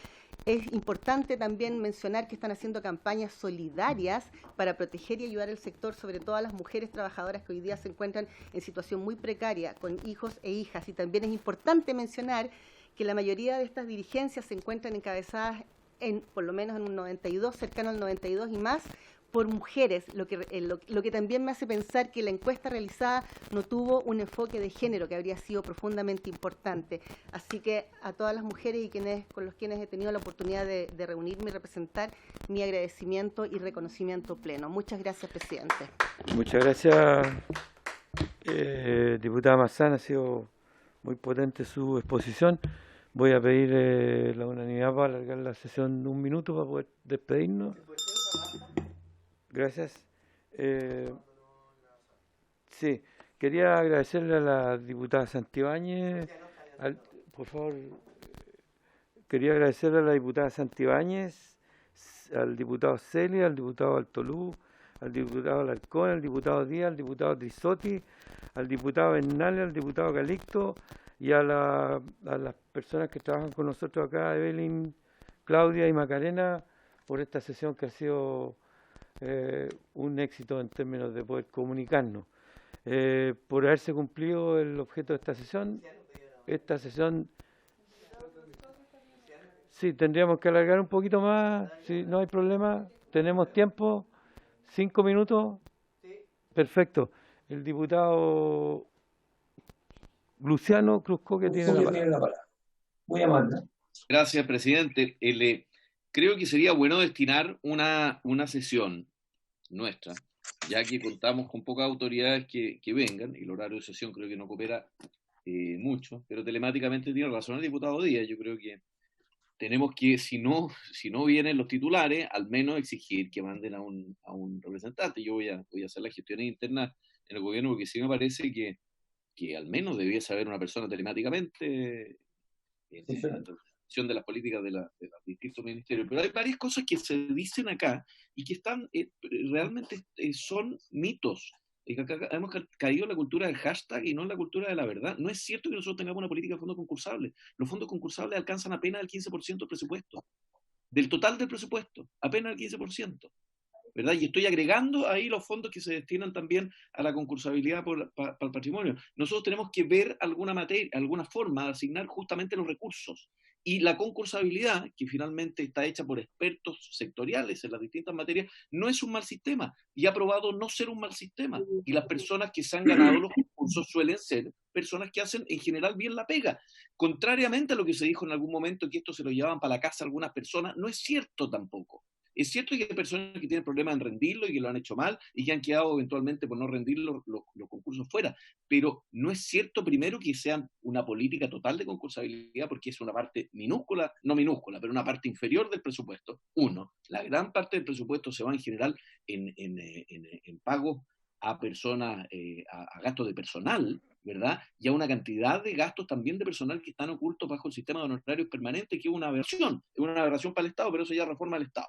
Es importante también mencionar que están haciendo campañas solidarias para proteger y ayudar al sector, sobre todo a las mujeres trabajadoras que hoy día se encuentran en situación muy precaria, con hijos e hijas. Y también es importante mencionar que la mayoría de estas dirigencias se encuentran encabezadas por lo menos en un 92, cercano al 92 y más, por mujeres, lo que también me hace pensar que la encuesta realizada no tuvo un enfoque de género, que habría sido profundamente importante. Así que a todas las mujeres y con los quienes he tenido la oportunidad de reunirme y representar, mi agradecimiento y reconocimiento pleno. Muchas gracias, presidente. Muchas gracias, diputada Marzán. Ha sido muy potente su exposición. Voy a pedir la unanimidad para alargar la sesión un minuto para poder despedirnos. Gracias. Sí, quería agradecerle a la diputada Santibáñez, por favor, quería agradecerle a la diputada Santibáñez, al diputado Celia, al diputado Altolú, al diputado Alarcón, al diputado Díaz, al diputado Trisotti, al diputado Bernal, al diputado Calixto y a las personas que trabajan con nosotros acá, Evelyn, Claudia y Macarena, por esta sesión que ha sido un éxito en términos de poder comunicarnos. Por haberse cumplido el objeto de esta sesión, sí, tendríamos que alargar un poquito más, si no hay problema, tenemos tiempo, 5 minutos, perfecto. El diputado Luciano Cruzco, que tiene la palabra. Muy amable. Gracias, presidente. Creo que sería bueno destinar una sesión nuestra, ya que contamos con pocas autoridades que vengan, y el horario de sesión creo que no coopera mucho, pero telemáticamente tiene razón el diputado Díaz. Yo creo que tenemos que, si no vienen los titulares, al menos exigir que manden a un representante. Yo voy a hacer las gestiones internas en el gobierno, porque sí me parece que al menos debiese haber una persona telemáticamente en la interpretación de las políticas de los distintos ministerios. Pero hay varias cosas que se dicen acá y que están realmente son mitos. Acá hemos caído en la cultura del hashtag y no en la cultura de la verdad. No es cierto que nosotros tengamos una política de fondos concursables. Los fondos concursables alcanzan apenas el 15% del presupuesto, del total del presupuesto, apenas el 15%. ¿Verdad? Y estoy agregando ahí los fondos que se destinan también a la concursabilidad para el patrimonio. Nosotros tenemos que ver alguna forma de asignar justamente los recursos. Y la concursabilidad, que finalmente está hecha por expertos sectoriales en las distintas materias, no es un mal sistema y ha probado no ser un mal sistema. Y las personas que se han ganado los concursos suelen ser personas que hacen en general bien la pega. Contrariamente a lo que se dijo en algún momento, que esto se lo llevaban para la casa algunas personas, no es cierto tampoco. Es cierto que hay personas que tienen problemas en rendirlo y que lo han hecho mal y que han quedado eventualmente por no rendir los concursos fuera, pero no es cierto primero que sean una política total de concursabilidad, porque es una parte minúscula, no minúscula, pero una parte inferior del presupuesto. Uno, la gran parte del presupuesto se va en general en pagos a personas, a gastos de personal, ¿verdad? Y a una cantidad de gastos también de personal que están ocultos bajo el sistema de honorarios permanente, que es una aberración para el Estado, pero eso ya reforma el Estado.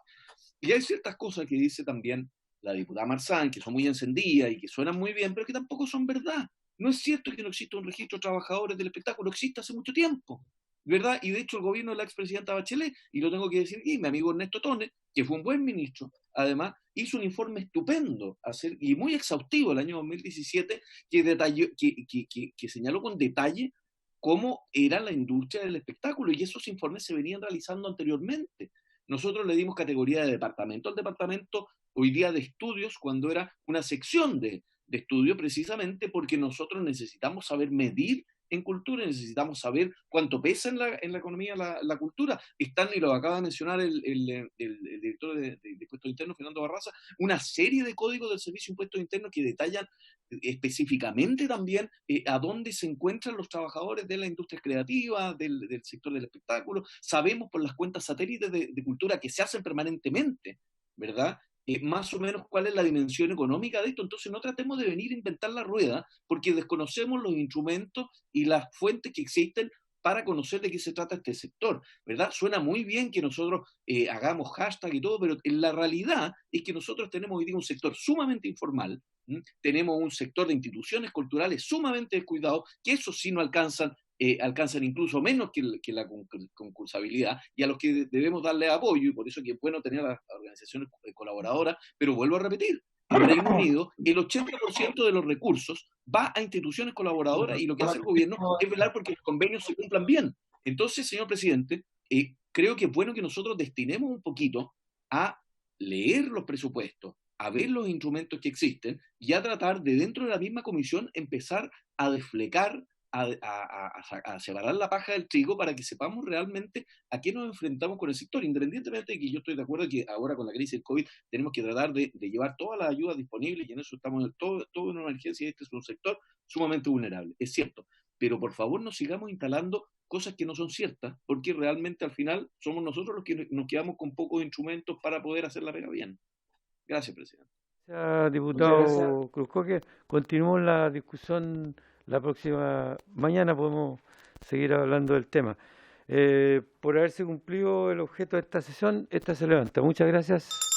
Y hay ciertas cosas que dice también la diputada Marzán, que son muy encendidas y que suenan muy bien, pero que tampoco son verdad. No es cierto que no exista un registro de trabajadores del espectáculo, existe hace mucho tiempo, ¿verdad? Y de hecho el gobierno de la expresidenta Bachelet, y lo tengo que decir aquí, mi amigo Ernesto Tone, que fue un buen ministro, además, hizo un informe estupendo y muy exhaustivo el año 2017 que señaló con detalle cómo era la industria del espectáculo, y esos informes se venían realizando anteriormente. Nosotros le dimos categoría de departamento al departamento hoy día de estudios, cuando era una sección de estudio, precisamente porque nosotros necesitamos saber medir en cultura, necesitamos saber cuánto pesa en la economía la cultura. Están, y lo acaba de mencionar el director de Impuestos Internos, Fernando Barraza, una serie de códigos del Servicio de Impuestos Internos que detallan específicamente también a dónde se encuentran los trabajadores de la industria creativa, del sector del espectáculo. Sabemos por las cuentas satélites de cultura que se hacen permanentemente, ¿verdad? Más o menos cuál es la dimensión económica de esto. Entonces no tratemos de venir a inventar la rueda, porque desconocemos los instrumentos y las fuentes que existen para conocer de qué se trata este sector, ¿verdad? Suena muy bien que nosotros hagamos hashtag y todo, pero la realidad es que nosotros tenemos hoy día un sector sumamente informal, tenemos un sector de instituciones culturales sumamente descuidado, que eso sí no alcanzan incluso menos que la concursabilidad, y a los que debemos darle apoyo, y por eso que es bueno tener a las organizaciones colaboradoras, pero vuelvo a repetir, en Reino Unido el 80% de los recursos va a instituciones colaboradoras, y lo que hace el gobierno es velar porque los convenios se cumplan bien. Entonces, señor presidente, creo que es bueno que nosotros destinemos un poquito a leer los presupuestos, a ver los instrumentos que existen, y a tratar de dentro de la misma comisión empezar a desflecar, a separar la paja del trigo, para que sepamos realmente a qué nos enfrentamos con el sector, independientemente de que yo estoy de acuerdo que ahora con la crisis del COVID tenemos que tratar de llevar todas las ayudas disponibles, y en eso estamos todo en una emergencia, y este es un sector sumamente vulnerable, es cierto, pero por favor no sigamos instalando cosas que no son ciertas, porque realmente al final somos nosotros los que nos quedamos con pocos instrumentos para poder hacer la pega bien. Gracias, presidente. Gracias, diputado Cruzcoque. Continuamos la discusión la próxima. Mañana podemos seguir hablando del tema. Por haberse cumplido el objeto de esta sesión, esta se levanta. Muchas gracias.